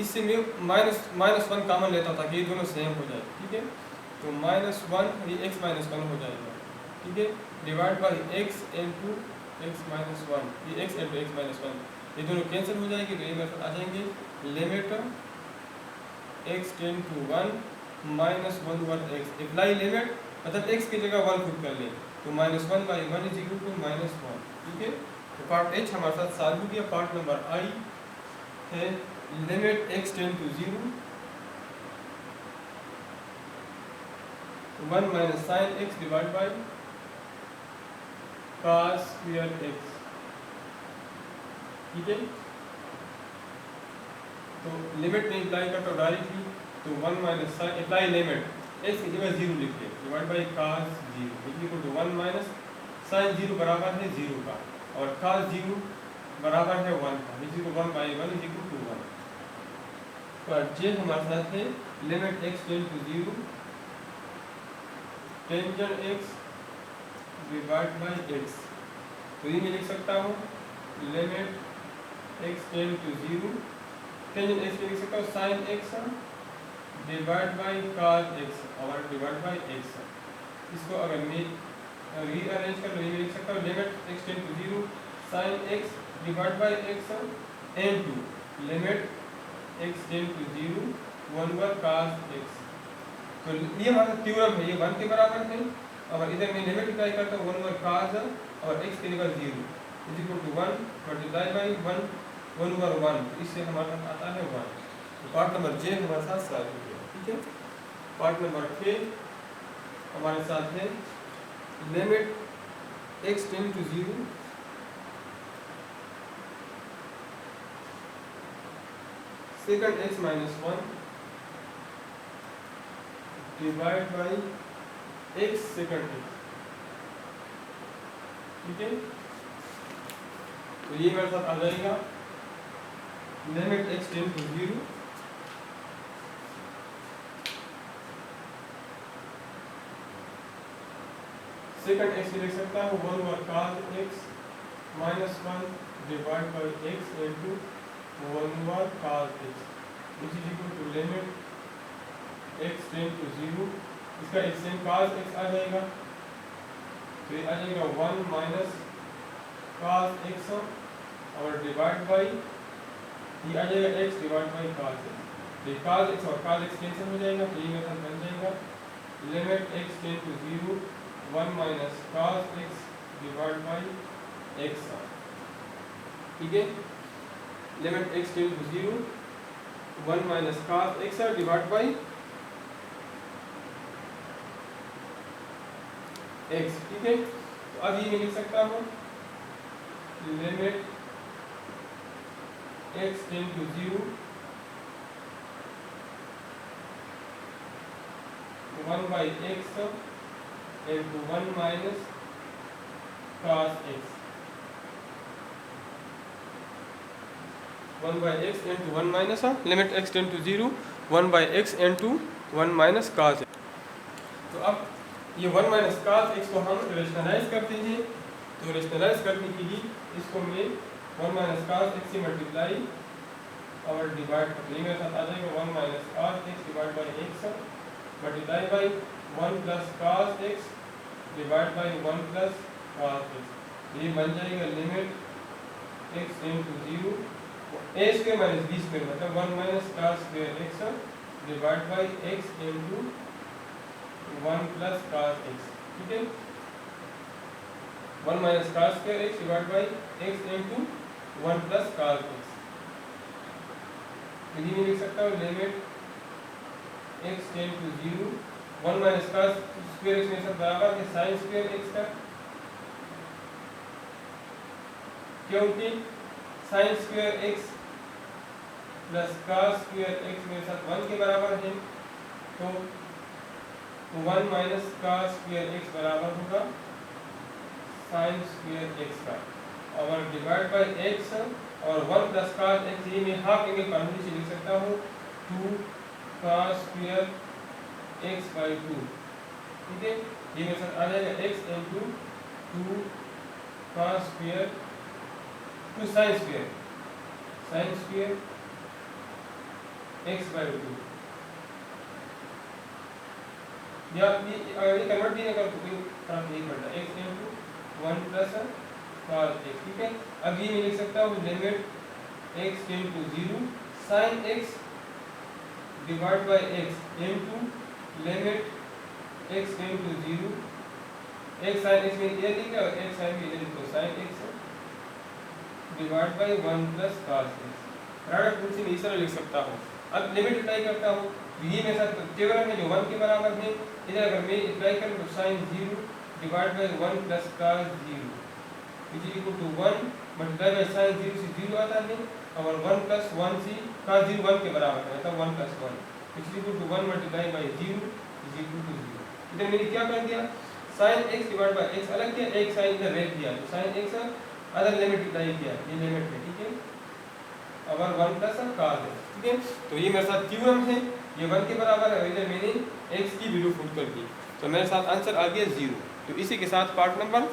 इससे मैं माइनस 1 कॉमन लेता हूँ ताकि ये दोनों सेम हो जाए। ठीक है, तो माइनस 1 ये x माइनस 1 हो जाएगा। ठीक है, divide by x into x minus 1 ये x इंटू एक्स माइनस 1 ये दोनों कैंसिल हो जाएंगे तो ये मेरे साथ आ जाएंगे limit x tend to 1 minus 1 over x। Apply limit मतलब x की जगह 1 पुट कर ले तो -1/1 इज इक्वल टू -1। ठीक है, तो पार्ट h हमारे साथ सॉल्व हो गया। पार्ट नंबर आई है limit x tend to 0 1 minus sine x divide by cos square x। ठीक है, तो लिमिट में अप्लाई करता हूँ डायरेक्टली, तो 1 minus sine apply limit x की जगह 0 लिख ले divide by cos 0 equal to 1 minus sine 0 बराबर है 0 का और cos 0 बराबर है 1 का, is equal 1/1 is equal to 1। पर जे हमारे साथ है limit x tend to 0 tangent x divide by x। तो ये मैं लिख सकता हूँ limit x tend to 0 tangent x लिख सकता हूँ sine x divide by cos x और डिवाइड बाई x। इसको अगर मैं रीअरेंज कर ये लिख सकता हूँ limit x tend to 0 sine x divide by x into limit x tend to 0 1 over cos x। तो ये हमारा थ्योरम है, ये 1 के बराबर है। और इधर मैं लिमिट अप्लाई करता हूँ 1 ओवर cos और x की जगह 0 is equal to 1 multiply by 1 over 1। तो इससे हमारे पास आता है 1। तो पार्ट नंबर जे हमारे साथ सॉल्व हो गया। ठीक है, पार्ट नंबर के हमारे साथ है limit x tend to 0 second x minus 1 divide by x second x। ठीक है, तो ये मेरे साथ आ जाएगा limit x tend to 0 second x लिख सकता हूँ 1 over cos x minus 1 divide by x into 1 over cos x is equal to limit x tend to 0। इसका एक्सटेंड cos x आ जाएगा, तो ये आ जाएगा 1 माइनस cos x और डिवाइड बाई ये आ जाएगा x divide by cos x। ये cos x और cos x कैंसिल हो जाएगा, तो ये मेथड बन जाएगा limit x tend to 0 1 minus cos x divide by x। ठीक है, limit x tend to 0 1 minus cos x divide by x। ठीक है, तो अब ये मैं लिख सकता हूँ limit x tend to 0 1 by x into 1 minus cos x 1 by x into 1 minus limit x tend to 0 1 by x into 1 minus cos x। तो अब ये 1 माइनस cos x को हम रेशनलाइज करते हैं, तो रेशनलाइज करने के लिए इसको मैं 1 माइनस cos x से मल्टीप्लाई और डिवाइड करते हैं। मेरे साथ आ जाएगा 1 minus cos x divide by x multiply by 1 plus cos x divide by 1 plus cos x। ये बन जाएगा limit x into 0 a square minus b square मतलब 1 minus cos square x divide by x into 1 plus cos x। ठीक है, 1 minus cos square x divide by x into 1 plus cos x। तो ये लिख सकता हूँ limit x tend to 0 1 minus cos square x मेरे साथ बराबर है sin स्क्वायर x का, क्योंकि sin square x plus cos square x मेरे साथ 1 के बराबर है। तो 1 माइनस cos स्क्वायर x बराबर होगा sin स्क्वायर x का और डिवाइड बाई x और 1 प्लस cos x। ये मैं हाफ एंगल फॉर्मूले से लिख सकता हूँ 2 cos स्क्वायर x बाई 2। ठीक है, ये मेरे साथ आ जाएगा x into 2 cos square 2 sin square x by 2। या ये कन्वर्ट भी नहीं कर तो कोई फर्क नहीं पड़ता x into 1 plus cos x। ठीक है, अब ये मैं लिख सकता हूँ limit x tend to 0 sine x divide by x into limit x into 0, एक साइन एक्स में ये लिखा और एक साइन में ये लिखो, sign x divide by 1 plus cos x। Product rule से मैं इस तरह लिख सकता हूँ। अब लिमिट अप्लाई करता हूँ, ये मेरे साथ थ्योरम है जो 1 के बराबर है। इधर अगर मैं अप्लाई करूँ तो sine 0 divide by 1 plus cos 0 which is equal to 1 multiply by sine 0 से 0 आता है और 1 प्लस 1 से cos 0 1 के बराबर है, मतलब 1 plus 1 which is equal to 1 multiply by 0 is equal to 0। इधर मैंने क्या कर दिया, sine x divide by x अलग किया, एक साइन इधर रख दिया, तो sine x other limit apply किया, ये लिमिट है, ठीक है, और 1 प्लस cos है, ठीक है। तो ये मेरे साथ थ्योरम है, ये 1 के बराबर है और इधर मैंने x की वैल्यू पुट कर दी, तो मेरे साथ आंसर आ गया 0। तो इसी के साथ पार्ट नंबर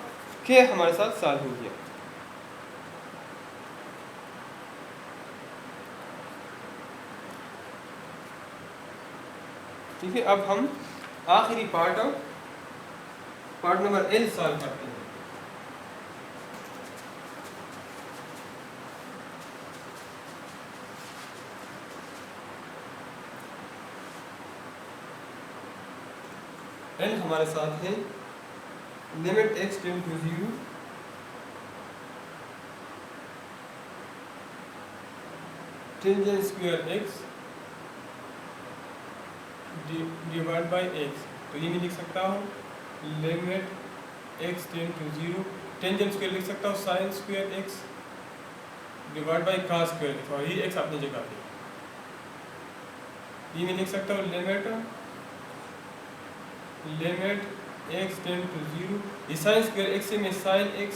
6 हमारे साथ सॉल्व हो गया। ठीक है, अब हम आखिरी पार्ट नंबर L सॉल्व करते हैं। L हमारे साथ है limit x tend to 0 tangent square x divide by x। तो ये मैं लिख सकता हूँ limit x tend to 0 tangent square लिख सकता हूँ sine square x divide by cos square x, और ये x अपनी जगह पे। ये मैं लिख सकता हूँ लिमिट x टेंड टू 0, ये साइन स्क्वायर x से मैं sine x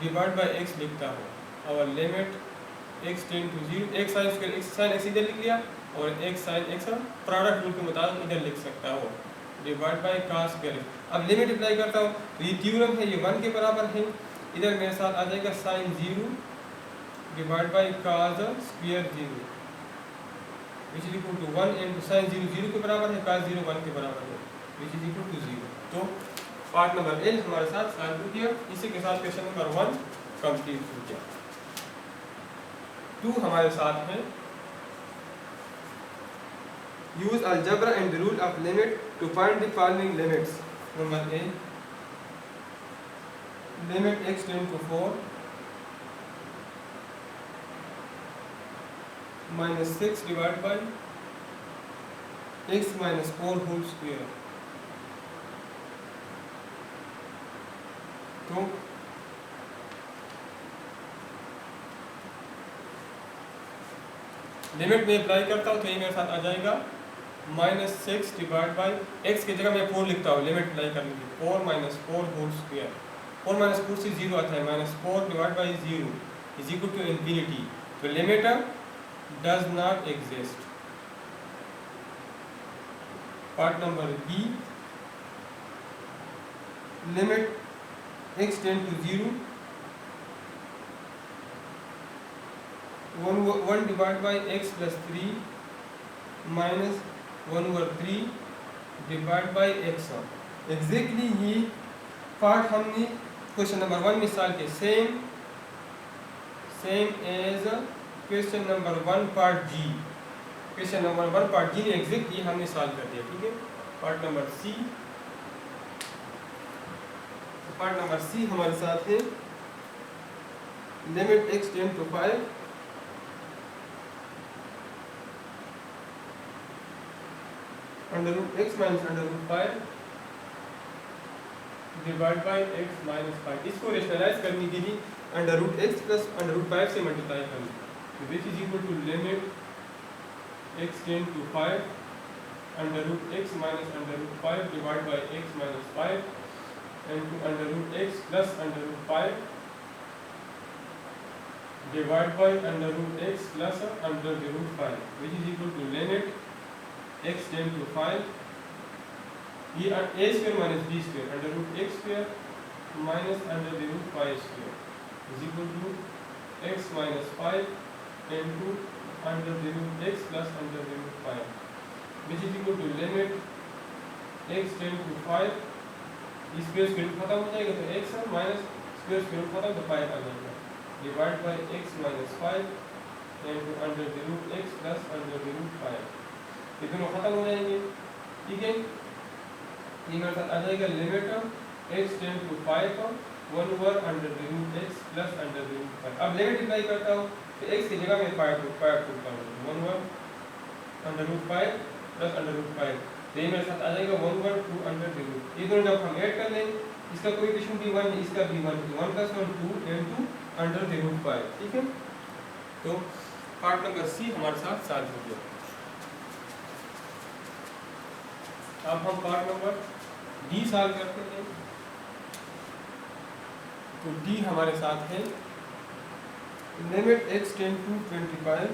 divide by x लिखता हूँ और लिमिट x टेंड टू 0, एक sine square x sine x इधर लिख लिया और एक साइन x प्रोडक्ट रूल के मुताबिक इधर लिख सकता हूँ divide by cos square x। अब लिमिट अप्लाई करता हूँ तो ये थ्योरम है, ये 1 के बराबर है, इधर मेरे साथ आ जाएगा sine 0 divide by cos square 0 which is equal to 1 into sin 0 0 के बराबर है, cos 0 1 के बराबर है which is equal to 0। तो पार्ट नंबर L हमारे साथ सॉल्व हो गया। इसी के साथ क्वेश्चन नंबर 1 कंप्लीट हो गया। 2 हमारे साथ है use algebra and the rule of limit to find the following limits. Number A limit x tend to 4 minus 6 divided by x minus 4 whole square। तो लिमिट में अप्लाई करता हूँ तो ये मेरे साथ आ जाएगा -6 डिवाइड बाई x की जगह मैं 4 लिखता हूँ लिमिट अप्लाई करने की, 4 minus 4 whole square, 4 minus 4 से 0 आता है, -4 divide by 0 is equal to infinity. तो limit does not exist। Part number B limit x tend to 0 1 divide by x plus 3 minus 1/3 divide by x। Exactly ये part हमने question number 1 में solve किया, same as question number 1 part G। Question number 1 part G में exact ये हमने solve कर दिया, ठीक है। Part number C, part number C हमारे साथ है limit x tend to 5 under root x minus under root 5 divide by x minus 5। इसको रेशनलाइज करने के लिए under root x plus under root 5 से मल्टीप्लाई करेंगे, तो this is equal to limit x tend to 5 under root x minus under root 5 divide by x minus 5 into under root x plus under root 5 divide by under root x plus under root 5 which is equal to limit x tend to 5, ये a square minus b square under root x square minus under root 5 square is equal to x minus 5 into under root x plus under root 5 which is equal to limit x tend to 5, इस square square खत्म हो जाएगा तो x minus square square खत्म तो 5 आ जाएगा divide by x minus 5 into under the root x plus under the root 5, ये दोनों खत्म हो जाएंगे। ठीक है, ये मेरे साथ आ जाएगा limit x tend to 5 1 over under the root x plus under the root 5। अब लिमिट अप्लाई करता हूँ तो एक्स की जगह में 5 पुट करूँगा 1 over under root 5 plus under root 5, तो ये मेरे साथ आ जाएगा 1 ओवर 2 अंडर द रूट। ये दोनों जब हम ऐड कर लें, इसका कोएफिशिएंट भी 1 है, इसका भी 1, 1 plus 1 2 into under the root 5। ठीक है, तो पार्ट नंबर सी हमारे साथ सॉल्व हो गया। अब हम पार्ट नंबर डी सॉल्व करते हैं। तो डी हमारे साथ है limit x tend to 25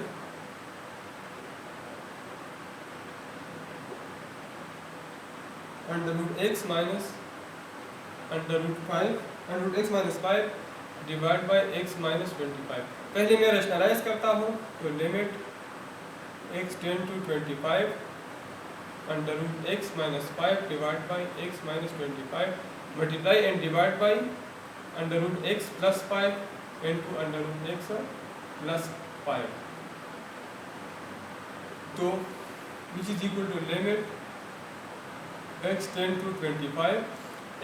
under root x minus under root 5 under root x minus 5 divide by x minus 25। पहले मैं रैशनलाइज करता हूँ, तो limit x tend to 25 under root x minus 5 divide by x minus 25 multiply and divide by under root x plus 5 into under root x plus 5, तो which is equal to limit x tend to 25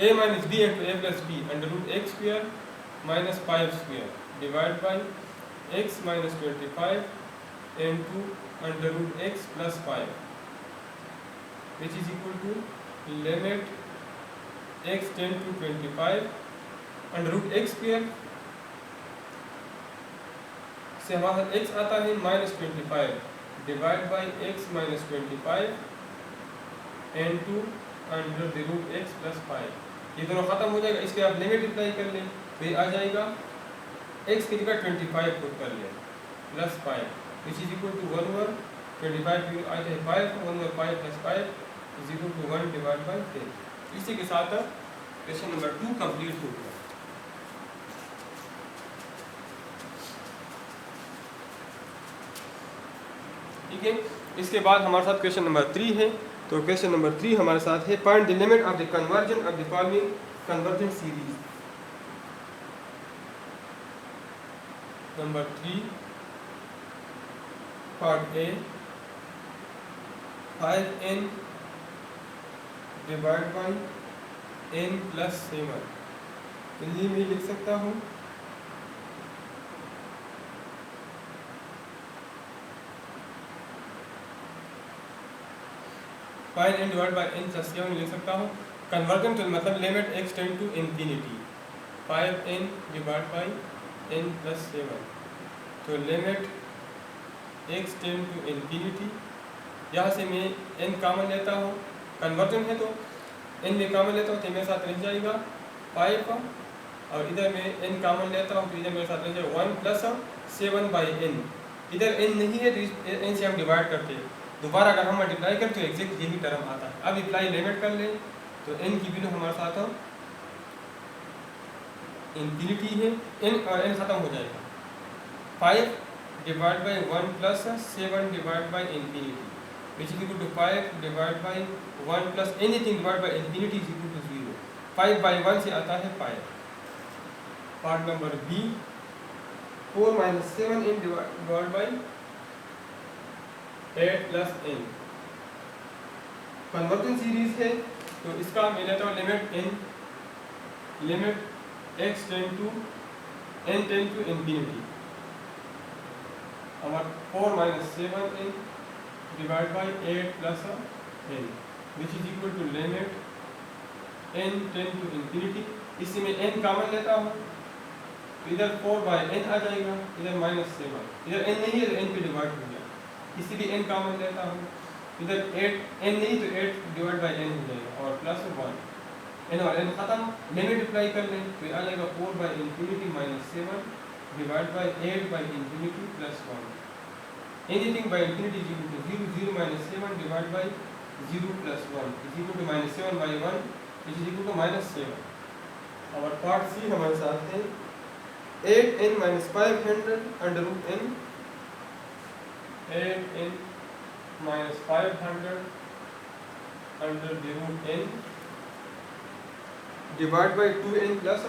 a minus b into a plus b under root x square minus 5 square divide by x minus 25 into under root x plus 5 which is equal to limit x tend to 25 under root x square से हमारा x आता है minus 25 divide by x minus 25 into under the root x plus 5। ये दोनों खत्म हो जाएगा, इसके आप लिमिट अप्लाई कर लें तो ये आ जाएगा x की जगह 25 पुट कर लें plus 5 which is equal to 1 over 25 आ जाए 5 1 over 5 plus 5 is equal to 1 divide by 10। इसी के साथ क्वेश्चन नंबर 2 कंप्लीट हो गया। ठीक है, इसके बाद हमारे साथ क्वेश्चन नंबर 3 है। तो क्वेश्चन नंबर 3 हमारे साथ है find the limit of the conversion of the following convergent series. Number 3 part A 5n divide by n plus 7, तो ये मैं लिख सकता हूँ 5n divide by n plus 7 लिख सकता हूँ। कन्वर्जन तो मतलब limit x tend to infinity 5n divide by n plus 7, तो limit x tend to infinity, यहाँ से मैं n कॉमन लेता हूँ, कन्वर्जन है तो n में कॉमन लेता हूँ तो मेरे साथ रह जाएगा 5 और इधर मैं n कॉमन लेता हूँ तो इधर मेरे साथ रह जाएगा 1 प्लस 7 बाई n। इधर n नहीं है तो n से हम डिवाइड करते हैं, दोबारा अगर हम मल्टीप्लाई करें तो एग्जैक्ट यही टर्म आता है। अब अप्लाई लिमिट कर लें तो n की वैल्यू हमारे साथ इन्फिनिटी है, n और n खत्म हो जाएगा 5 divide by 1 plus 7 divide by infinity which is equal to 5 divide by 1 plus anything divide by infinity is equal to 0। 5 by 1 से आता है 5। Part number B 4 minus 7n divide by 8 plus n conversion series है, तो इसका मैं लेता हूँ limit n limit x tend to n tend to infinity हमारा 4 minus 7n divide by 8 plus n which is equal to limit n tend to infinity. इससे मैं n common लेता हूँ तो इधर 4 बाई n आ जाएगा, इधर माइनस 7, इधर n नहीं है तो n पे डिवाइड हो गया, इसीलिए n कॉमन लेता हूँ, इधर 8 n नहीं तो 8 डिवाइड बाई n हो जाएगा और प्लस 1 n और n खत्म, लिमिट अप्लाई कर लें तो आ जाएगा 4 by infinity minus 7 divide by 8 by infinity plus 1। Anything by infinity is equal to 0 0 minus 7 divide by 0 plus 1 is equal to minus 7 by 1 is equal to minus 7। और part C हमारे साथ है 8n minus 500 under root n 8n minus 500 under the root n divide by 2n plus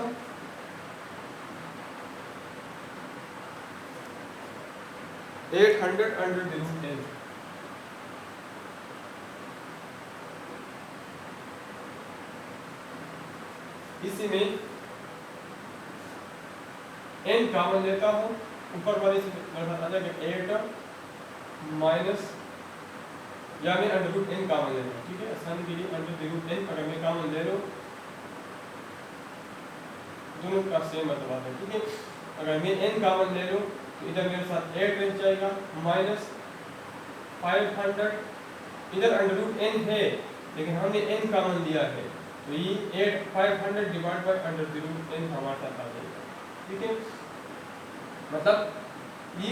800 under the root n। इसी में n common लेता हूँ, ऊपर वाले से आ जाएगा 8 माइनस, या मैं अंडर रूट n कॉमन ले लूँ, ठीक है, आसानी के लिए अंडर द रूट n अगर मैं कॉमन ले लूँ, दोनों का सेम मतलब आता है, ठीक है। अगर मैं n कॉमन ले लूँ तो इधर मेरे साथ 8 रह जाएगा माइनस 500, इधर अंडर रूट n है लेकिन हमने n कॉमन लिया है, तो ये 500 divide by under the root n हमारे साथ आ जाएगा, ठीक है। मतलब ये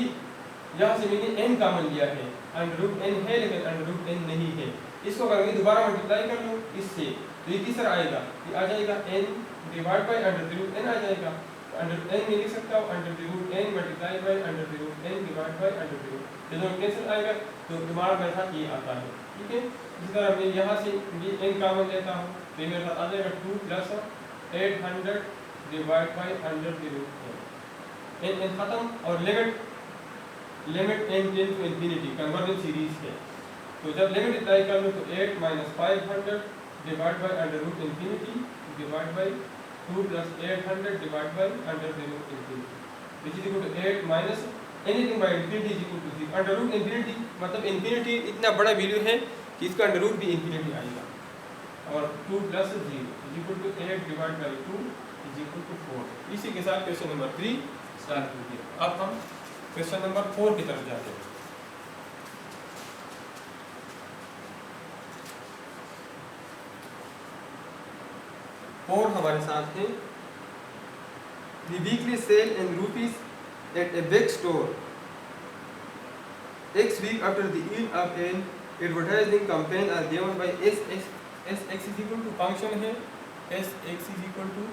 यहाँ से मैंने n कॉमन लिया है, अंडर रूट n है लेकिन अंडर रूट n नहीं है। इसको अगर मैं दोबारा मल्टीप्लाई कर लूँ इससे तो ये किस तरह आएगा, ये आ जाएगा n divide by under the root n आ जाएगा। अंडर n में लिख सकता हूँ under the root n multiply by under the root n divide by under the root, जब कैंसिल आएगा तो दोबारा मेरे साथ ये आता है, ठीक है। इसी तरह मैं यहाँ से ये n कॉमन लेता हूँ तो ये मेरे साथ आ जाएगा 2 plus 800 divide by under the root n खत्म। और limit n tend to infinity convergence series है, तो जब लिमिट अप्लाई कर लो तो 8 minus 500 divide by under root infinity divide by 2 plus 800 divide by under the root infinity, which is equal to 8 minus anything by infinity is equal to 0। Under root infinity मतलब infinity इतना बड़ा value है कि इसका under root भी infinity आएगा, और 2 plus 0 is equal to 8 divide by 2 is equal to 4। इसी के साथ क्वेश्चन नंबर 3 स्टार्ट कीजिए। अब हम क्वेश्चन नंबर 4 की तरफ जाते हैं। और हमारे साथ है the weekly sale in rupees at a big store X week after the end of an advertising campaign are given by SX is equal to function है SX is equal to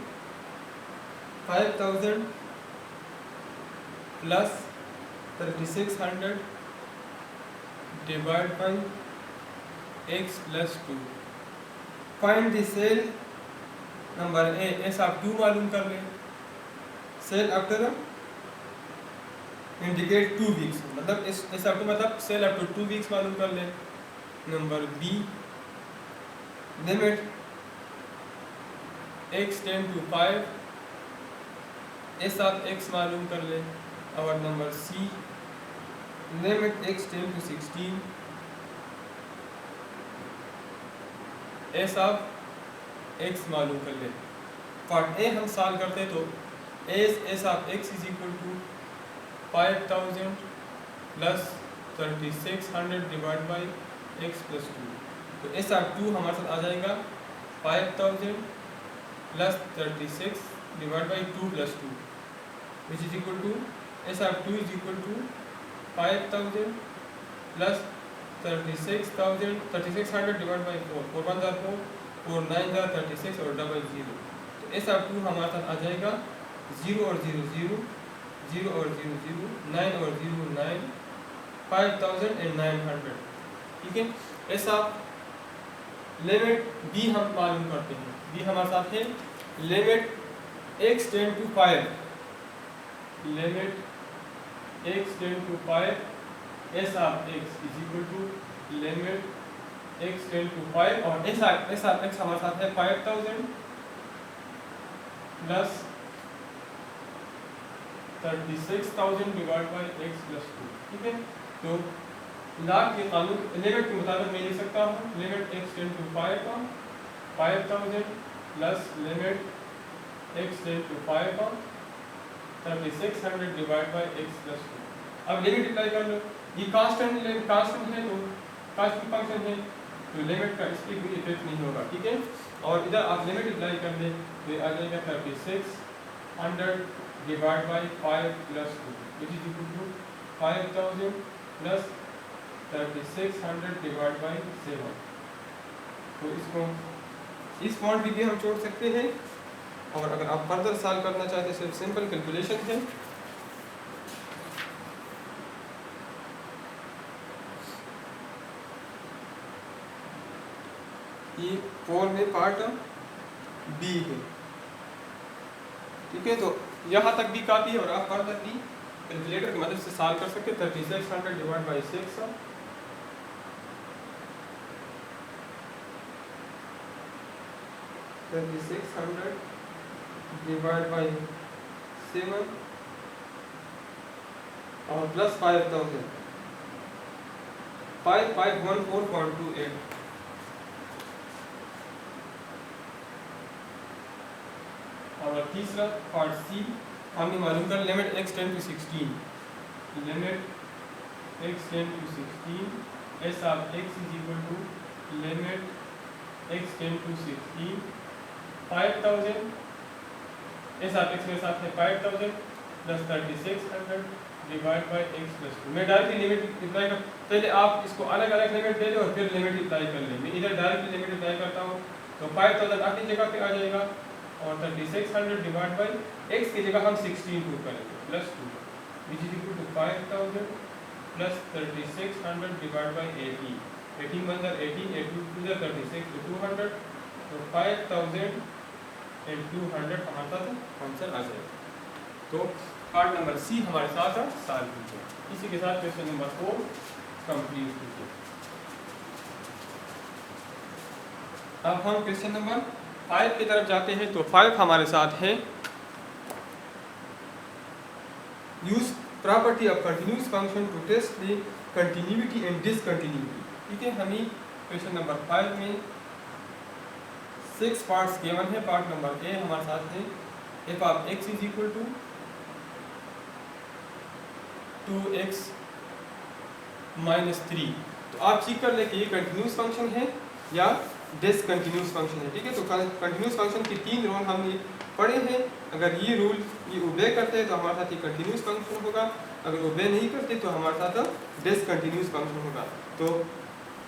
5000 plus 3600 divided by x plus 2। find the sale number A S आप 2 मालूम कर लें, cell after indicate 2 weeks मतलब S आप 2 मतलब cell after 2 weeks मालूम कर लें। Number B limit x tend to 5 S आप x मालूम कर लें। और number C limit x tend to 16 S आप x मालूम कर ले। पार्ट ए हम सॉल्व करते तो S of x is equal to 5000 plus 3600 divide by x plus 2, तो एस ऑफ 2 हमारे साथ आ जाएगा 5000 plus 36 divide by 2 plus 2 which is equal to S of 2 is equal to 5000 plus 3600 divide by 4, 4 1 4 और 9 36 और डबल 0, तो एस ऑफ 2 हमारे साथ आ जाएगा 0 और 0 0 0 और 0 0 9 और 0 9 5900, ठीक है। एस ऑफ लिमिट बी हम मालूम करते हैं, बी हमारे साथ है limit x tend to 5 limit x tend to 5 S of x is equal to limit x tend to 5 और एस ऑफ x हमारे साथ है 5000 plus 36000 divide by x plus 2, ठीक है। तो लाग के कानून लिमिट के मुताबिक मैं लिख सकता हूँ लिमिट x टेंड टू 5 का 5000 plus limit x tend to 5 का 3600 डिवाइड बाई x प्लस 2। अब लिमिट अप्लाई कर लो, ये कांस्टेंट है तो कांस्टेंट फंक्शन है तो लिमिट का इस पर कोई इफेक्ट नहीं होगा, ठीक है। और इधर आप लिमिट अप्लाई कर दें तो ये आ जाएगा 3600 divide by 5 plus 2 which is equal to 5000 plus 3600 divide by 7। तो इसको इस पॉइंट भी हम छोड़ सकते हैं, और अगर आप फर्दर सॉल्व करना चाहते हैं सिर्फ सिंपल कैलकुलेशन है। ये 4 में पार्ट बी है, ठीक है। तो यहाँ तक भी काफ़ी है और आप फर्दर भी कैलकुलेटर की मदद से सॉल्व कर सकते हैं। 3600 डिवाइड बाई 6, 3600 डिवाइड बाई 7 और प्लस 5000, 5514.28। और तीसरा पार्ट सी, हमने मालूम कर limit x tend to 16, limit x tend to 16 S of x is equal to limit x tend to 16 5000, S of x मेरे साथ है 5000 plus 3600 divide by x plus 2। मैं डायरेक्टली लिमिट अप्लाई कर, पहले आप इसको अलग अलग लिमिट दे दो और फिर लिमिट अप्लाई कर लें। मैं इधर डायरेक्टली लिमिट अप्लाई करता हूँ तो 5000 अपनी जगह पे आ जाएगा और 3600 डिवाइड बाई x की जगह हम 16 पुट करेंगे plus 2 which is equal to 5000 plus 3600 divide by 18, 18 1 18, 8 2 36 तो 200, तो 5000 and 200 हमारे साथ आंसर आ जाएगा। तो पार्ट नंबर सी हमारे साथ सॉल्व कीजिए। इसी के साथ क्वेश्चन नंबर 4 कंप्लीट कीजिए। अब हम क्वेश्चन नंबर 5 की तरफ जाते हैं। तो 5 हमारे साथ है use property of continuous function to test the continuity and discontinuity. ठीक है, हमें क्वेश्चन नंबर 5 में 6 पार्ट्स गिवन है। पार्ट नंबर ए हमारे साथ है F of x is equal to 2x minus 3। तो आप चेक कर लें कि ये कंटिन्यूस फंक्शन है या डिसकंटिन्यूस फंक्शन है। ठीक है, तो कंटिन्यूस फंक्शन के 3 रूल हमने पढ़े हैं। अगर ये रूल ये ओबे करते हैं तो हमारे साथ ये कंटिन्यूस फंक्शन होगा, अगर ओबे नहीं करते तो हमारे साथ डिसकंटिन्यूस फंक्शन होगा। तो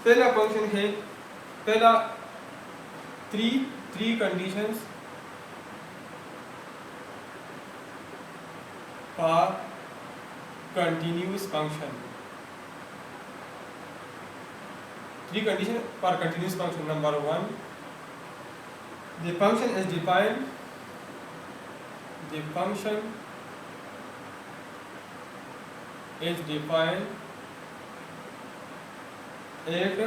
पहला फंक्शन है, पहला three conditions for continuous function, 3 condition for continuous function. Number 1, the function is defined at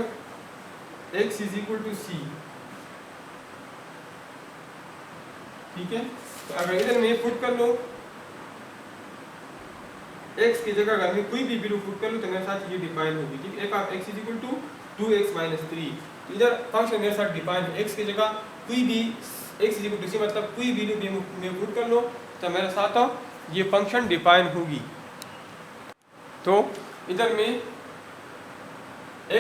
x is equal to c। ठीक है, तो अगर इधर मैं पुट कर लो x की जगह अगर मैं कोई भी वैल्यू पुट कर लूँ तो मेरे साथ ये डिफाइन होगी। ठीक है, f of x is equal to 2x minus 3। तो इधर फंक्शन मेरे साथ डिफाइन है, x की जगह कोई भी x is equal to c मतलब कोई वैल्यू भी मैं पुट कर लो तो मेरे साथ ये फंक्शन डिफाइन होगी। तो इधर मैं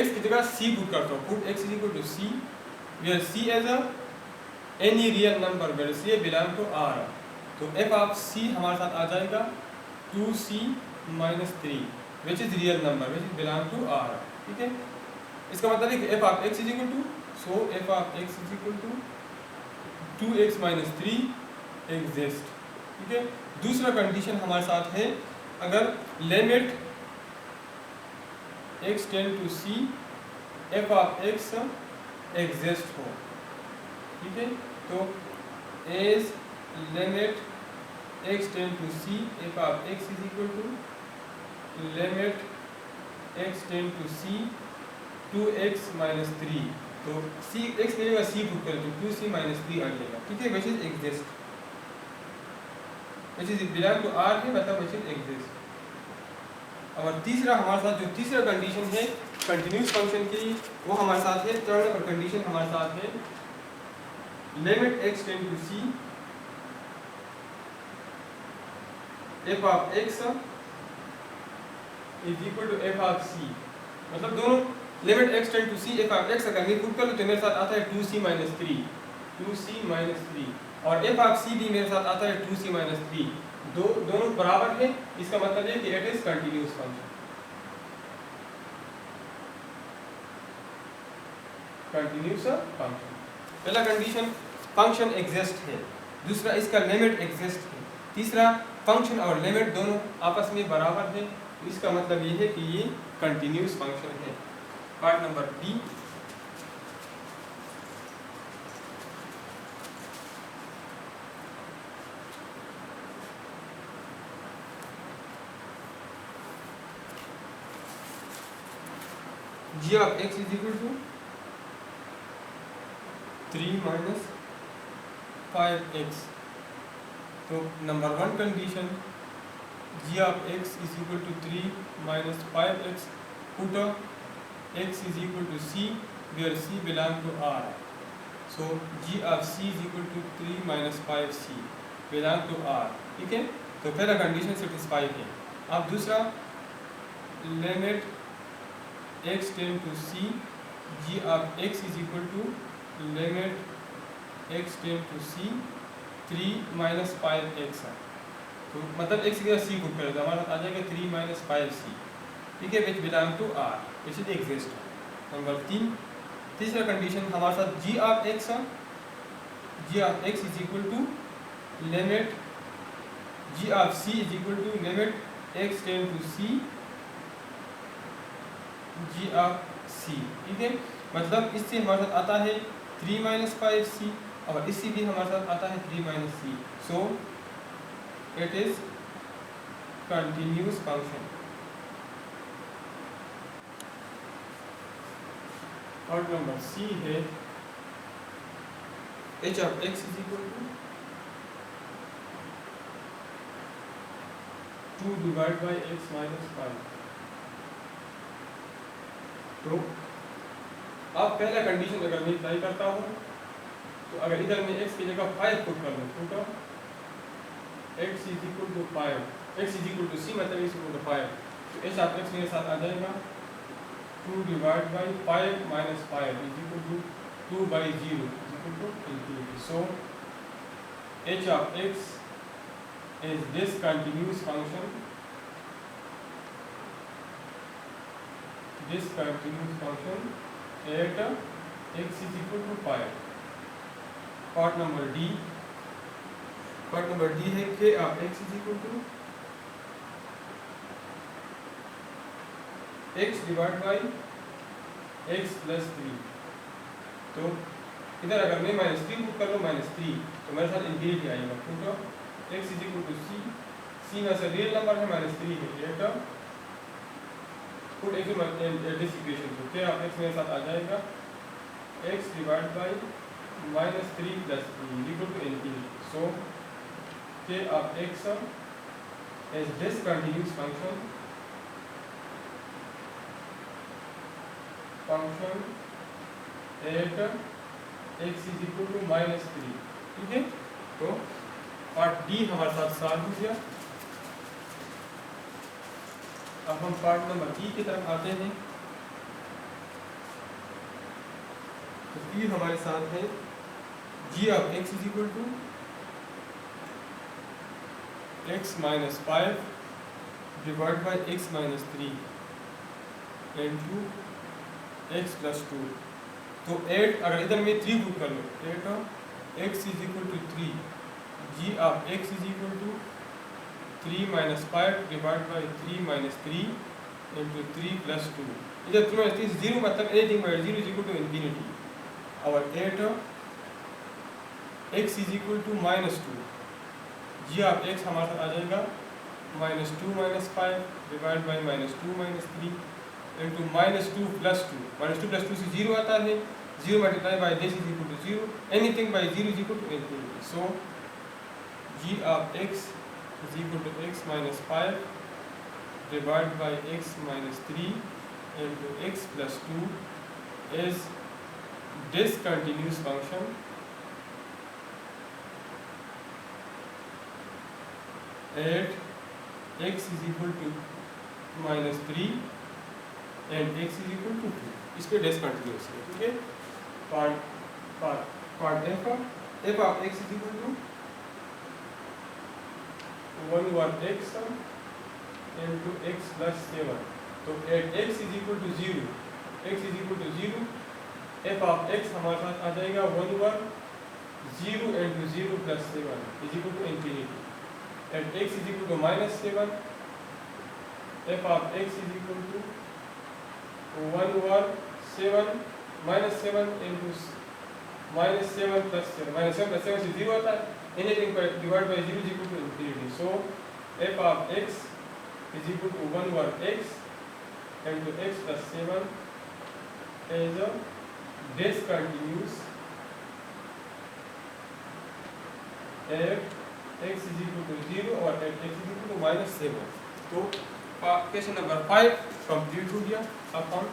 x की जगह c पुट करता हूँ, put x is equal to c where c is a any real number where c belong to r। तो f ऑफ c हमारे साथ आ जाएगा 2c minus 3 which is real number which is belong to r। ठीक है, इसका मतलब है कि f of x is equal to, so f of x is equal to 2x minus 3 exist. ठीक है, दूसरा कंडीशन हमारे साथ है अगर limit x tend to c f of x exist हो। ठीक है, तो as limit x tend to c f of x is equal to limit x tend to c 2x minus 3। तो c x की जगह c पुट करें तो 2c minus 3 आ जाएगा। ठीक है, which is exist, which is belong to r है मतलब विच इज एग्जिस्ट। और तीसरा हमारे साथ जो तीसरा कंडीशन है कंटिन्यूस फंक्शन की वो हमारे साथ है, थर्ड नंबर कंडीशन हमारे साथ है limit x tend to c f of x is equal to f of c। मतलब दोनों limit x tend to c f of x अगर मैं पुट कर लूँ तो मेरे साथ आता है 2c माइनस 3 और f ऑफ c भी मेरे साथ आता है 2c माइनस 3। दोनों बराबर है, इसका मतलब है कि it is continuous function. Continuous function, पहला कंडीशन फंक्शन एग्जिस्ट है, दूसरा इसका लिमिट एग्जिस्ट है, तीसरा फंक्शन और लिमिट दोनों आपस में बराबर है। इसका मतलब ये है कि ये कंटिन्यूस फंक्शन है। Part number B, G of x is equal to 3 minus 5x। तो number one condition G of x is equal to 3 minus 5x, put x is equal to c where c belong to R. So g of c is equal to 3 minus 5c belong to R। ठीक है, तो पहला condition satisfy है। अब दूसरा limit x tend to c g of x is equal to limit x tend to c 3 minus 5x है। तो मतलब x की c को करें तो हमारे पास आ जाएगा 3 minus 5c, ठीक है, which belong to R, which is exist. Number तीसरा कंडीशन हमारे साथ जी ऑफ एक्स है। जी of x is equal to limit g of c is equal to limit x tend to c g of c, ठीक है। मतलब इससे हमारे साथ आता है 3 माइनस 5c और इससे भी हमारे साथ आता है 3 minus C. So it is continuous function. और नंबर सी है h of x is equal to 2 divided by x minus 5। तो अब पहला कंडीशन अगर मैं अप्लाई करता हूँ तो अगर इधर मैं x की जगह 5 पुट कर दूँ तो x is equal to 5, x is equal to c मतलब x equal to 5, तो h of x मेरे साथ आ जाएगा 2 divided by 5 minus 5 is equal to 2 by 0 is equal to infinity. So h of x is discontinuous function, discontinuous function at x is equal to 5। Part number D है k of x is equal to x divide by x plus 3। तो इधर अगर मैं minus 3 put कर लूँ -3 तो मेरे साथ इंफिनिटी आएगा, क्योंकि x is equal to c में से रियल नंबर है -3 है, at put x in this equation. तो क्या आप x मेरे साथ आ जाएगा x divide by -3 plus 3 equal to infinity. So k of x is discontinuous function at x is equal to -3, ठीक है। तो पार्ट डी हमारे साथ सॉल्व हो गया। अब हम पार्ट नंबर ई की तरफ आते हैं। तो ई हमारे साथ है जी of x is equal to x minus 5 divide by x minus 3 into x plus 2। तो 8 अगर इधर में 3 पुट कर लो, 8 x is equal to 3 G of x is equal to 3 minus 5 divide by 3 minus 3 into 3 plus 2। इधर 3 minus 3 0 मतलब anything by 0 is equal to infinity. और 8 x is equal to -2 G of x हमारे साथ आ जाएगा -2 minus 5 divide by -2 minus 3 into -2 plus 2। -2 plus 2 से 0 आता है, 0 multiply by this is equal to 0, anything by 0 is equal to infinity. So G of x is equal to x minus 5 divide by x minus 3 into x plus 2 is discontinuous function at x is equal to -3 and x is equal to 2। इस पे discontinuous है, ठीक है। Part f of x is equal to 1 over x into x plus 7। तो at x is equal to 0, x is equal to 0, f of x हमारे साथ आ जाएगा 1 over 0 into 0 plus 7 is equal to infinity। at x is equal to -7, f of x is equal to 1 over 7 -7 into -7 plus 7, -7 plus 7 से 0 आता है, anything divided by 0 is equal to infinity। so f of x is equal to 1 over x into x plus 7 is a discontinuous at x is equal to 0 और at x is equal to -7। तो question number 5 complete हो गया। अब हम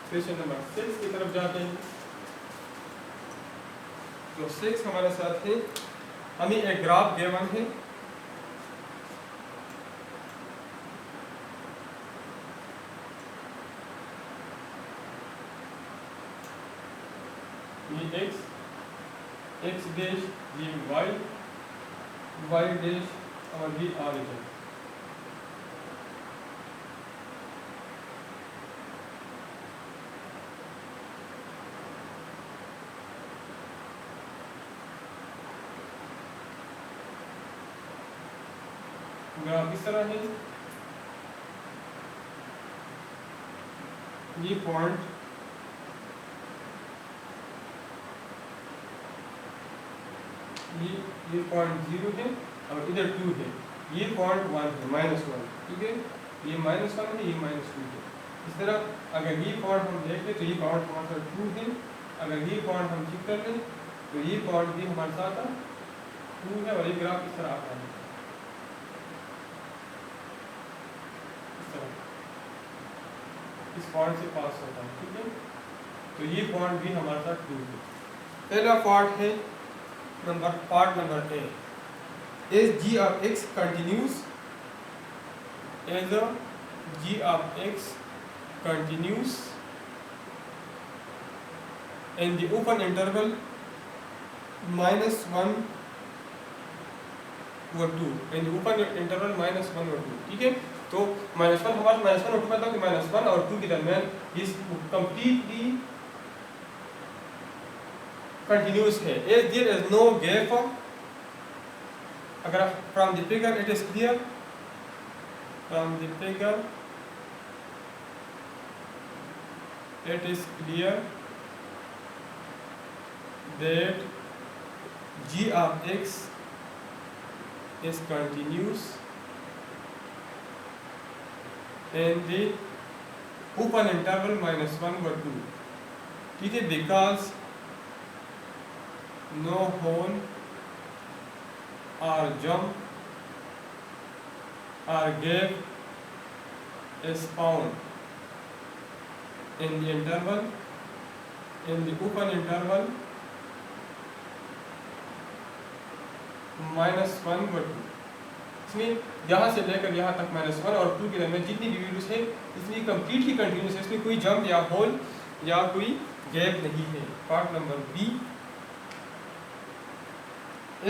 question number 6 की तरफ जाते हैं। तो 6 हमारे साथ है, हमें एक ग्राफ गिवन है, ये x डैश, ये y डैश और ये ऑरिजिन। ग्राफ इस तरह है, ये पॉइंट ये पॉइंट 0 है और इधर 2 है, ये पॉइंट 1 है, -1, ठीक है, ये -1 है, ये -2 है। इस तरह अगर ये पॉइंट हम देख लें तो ये पॉइंट हमारे साथ 2 है, अगर ये पॉइंट हम चेक कर लें तो ये पॉइंट भी हमारे साथ 2 है और ये ग्राफ इस तरह आता है, इस तरह इस पॉइंट से पास होता है, ठीक है। तो ये पॉइंट भी हमारे साथ 2 है। पहला पार्ट है part number A, is g of x continues as a g of x continues in the open interval -1 or 2, in the open interval -1 or 2, ठीक है। तो -1 हमारा -1 और 2 मतलब कि -1 और 2 के दरमियान इस कंप्लीटली कंटिन्यूस है, as there is no gap। अगर from the figure it is clear, from the figure it is clear that g of x is continuous in the open interval -1 or 2, ठीक है, because no hole or jump or gap is found in the interval, in the open interval -1 or 2। इसमें यहाँ से लेकर यहाँ तक -1 और 2 के दरमियान जितनी भी वैल्यूज है इसमें कंप्लीट ही कंटिन्यूस है, इसमें कोई जंप या होल या कोई गैप नहीं है। Part number B,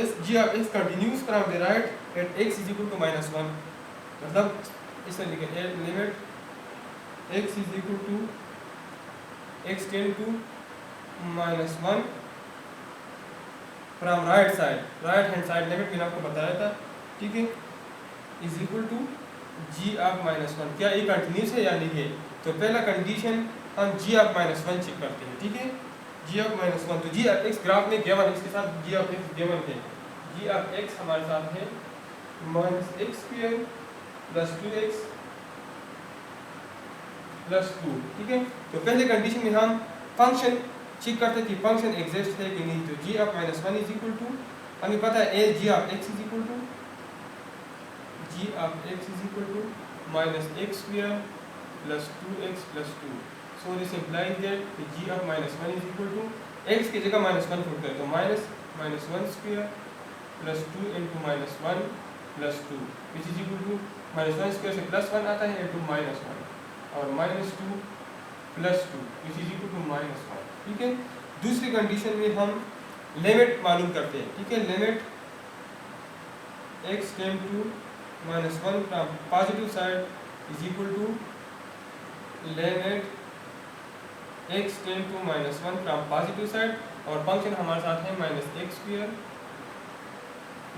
is g of x continues from the right at x is equal to -1, मतलब इस तरीके से limit x is equal to x tend to -1 from right side, right hand side limit मैंने आपको बताया था, ठीक है, is equal to g of -1। क्या ये कंटिन्यूस है या नहीं है? तो पहला कंडीशन हम g of -1 चेक करते हैं, ठीक है, g of -1। तो g of x ग्राफ में गिवन, इसके साथ g of x गिवन है, g of x हमारे साथ है -x² + 2x + 2, ठीक है। तो पहले कंडीशन में हम फंक्शन चेक करते हैं कि फंक्शन एग्जिस्ट है कि नहीं। तो g of -1 is equal to, हमें पता है g of x is equal to -x² + 2x + 2। So this implies that g of -1 is equal to, x की जगह -1 पुट करें तो -1² + 2 × -1 + 2 विच इज इक्वल टू -1² से +1 आता है इंटू -1 और -2 + 2 विच इज इक्वल टू -1, ठीक है। दूसरी कंडीशन में हम लिमिट मालूम करते हैं, ठीक है, limit x tend to -1 from positive side is equal to limit x tend to -1 from positive side, और फंक्शन हमारे साथ है -x²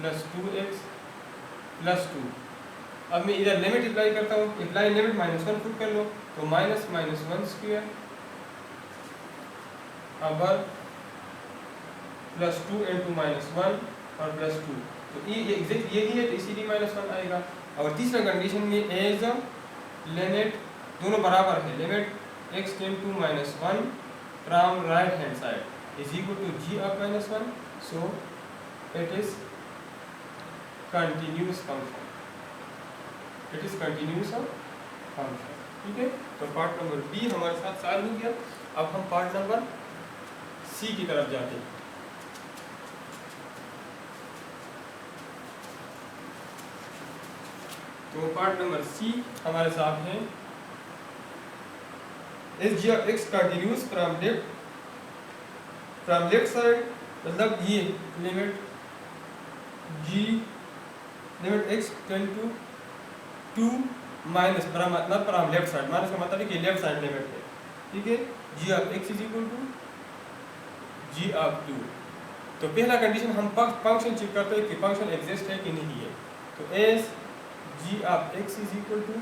+ 2x + 2। अब मैं इधर लिमिट अप्लाई करता हूँ, अप्लाई लिमिट -1 पुट कर लो तो -1² अबर +2 × -1 और +2, तो ये एग्जैक्ट यही है तो इसीलिए -1 आएगा। और तीसरा कंडीशन में एज लिमिट दोनों बराबर है, limit x tend to -1 from right hand side is equal to g of -1, so it is continuous function, it is continuous function. ठीक है, तो पार्ट नंबर बी हमारे साथ सॉल्व हो गया। अब हम पार्ट नंबर सी की तरफ जाते हैं। तो पार्ट नंबर सी हमारे साथ है is G of X continuous from left side, मतलब ये limit x tend to 2 minus मतलब फ्रॉम लेफ्ट साइड, माइनस का मतलब है कि लेफ्ट साइड लिमिट है। ठीक है, जी of x is equal to G of 2। तो पहला कंडीशन हम फंक्शन चेक करते हैं कि फंक्शन एग्जिस्ट है कि नहीं है। तो as G of x is equal to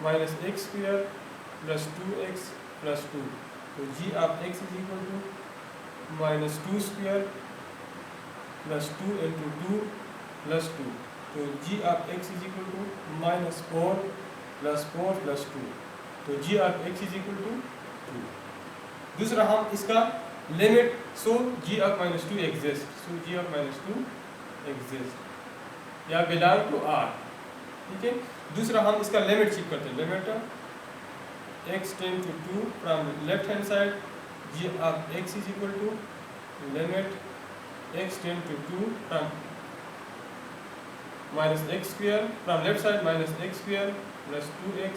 minus x square plus 2x plus 2, तो G of x is equal to minus 2 square plus 2 into 2 plus 2, तो G of x is equal to minus 4 plus 4 plus 2, तो G of x is equal to 2। दूसरा हम इसका limit, so G of -2 exist, so G of -2 exist या belong to R. ठीक है, दूसरा हम इसका लिमिट चेक करते हैं, limit x tend to 2 from left hand side, G of x is equal to limit x tend to 2 from minus x square from left side minus x square plus 2x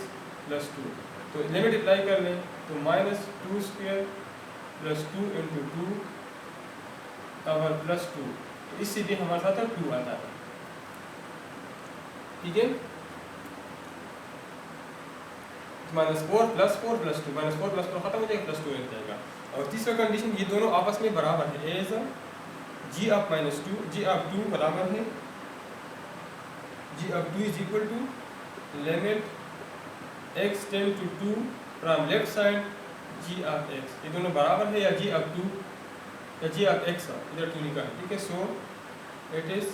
plus 2, तो limit apply कर लें तो minus 2 square plus 2 into 2 power plus 2, तो इससे भी हमारे साथ 2 आता है। ठीक है, -4 प्लस 4 प्लस 2, -4 प्लस 4 खत्म हो जाएगा, प्लस 2 लग जाएगा। और तीसरा कंडीशन, ये दोनों आपस में बराबर है, as G of -2 G of 2 बराबर है जी of 2 is equal to limit x tend to 2 from left side G of x, ये दोनों बराबर है या जी ऑफ 2 या जी ऑफ एक्स, इधर 2 निकाल। ठीक है, सो इट इज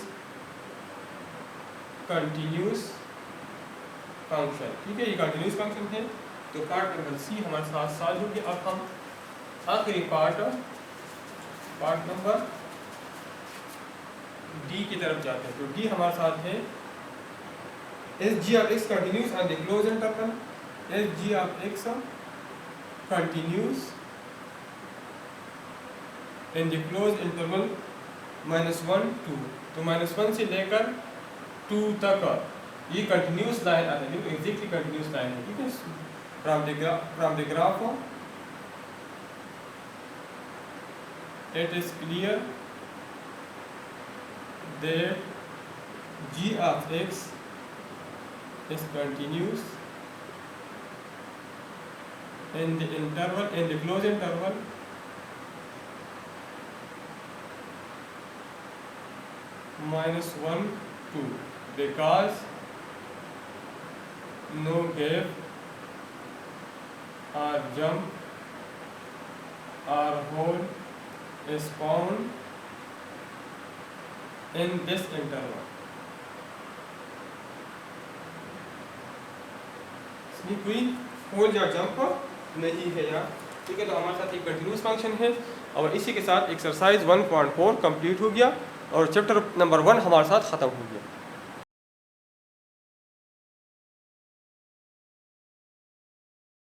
कंटिन्यूस फंक्शन। ठीक है, ये कंटिन्यूस फंक्शन है। तो पार्ट नंबर सी हमारे साथ सॉल्व हो गया। अब हम आखिरी पार्ट नंबर डी की तरफ जाते हैं। तो डी हमारे साथ है S G of X continuous and the close interval, S G of X continuous in the close interval -1 2, तो -1 से लेकर 2 तक ये कंटिन्यूस लाइन आता है, एग्जैक्टली कंटिन्यूस लाइन है। ठीक है, from the graph it is clear that g of x is continuous in the interval, in the closed interval -1 2, because no gap or jump or hole is found in this interval। इसमें कोई whole या jump नहीं है यहाँ। ठीक है, तो हमारे साथ एक कंटिन्यूस फंक्शन है और इसी के साथ एक्सरसाइज 1.4 कंप्लीट हो गया और चैप्टर नंबर 1 हमारे साथ ख़त्म हो गया।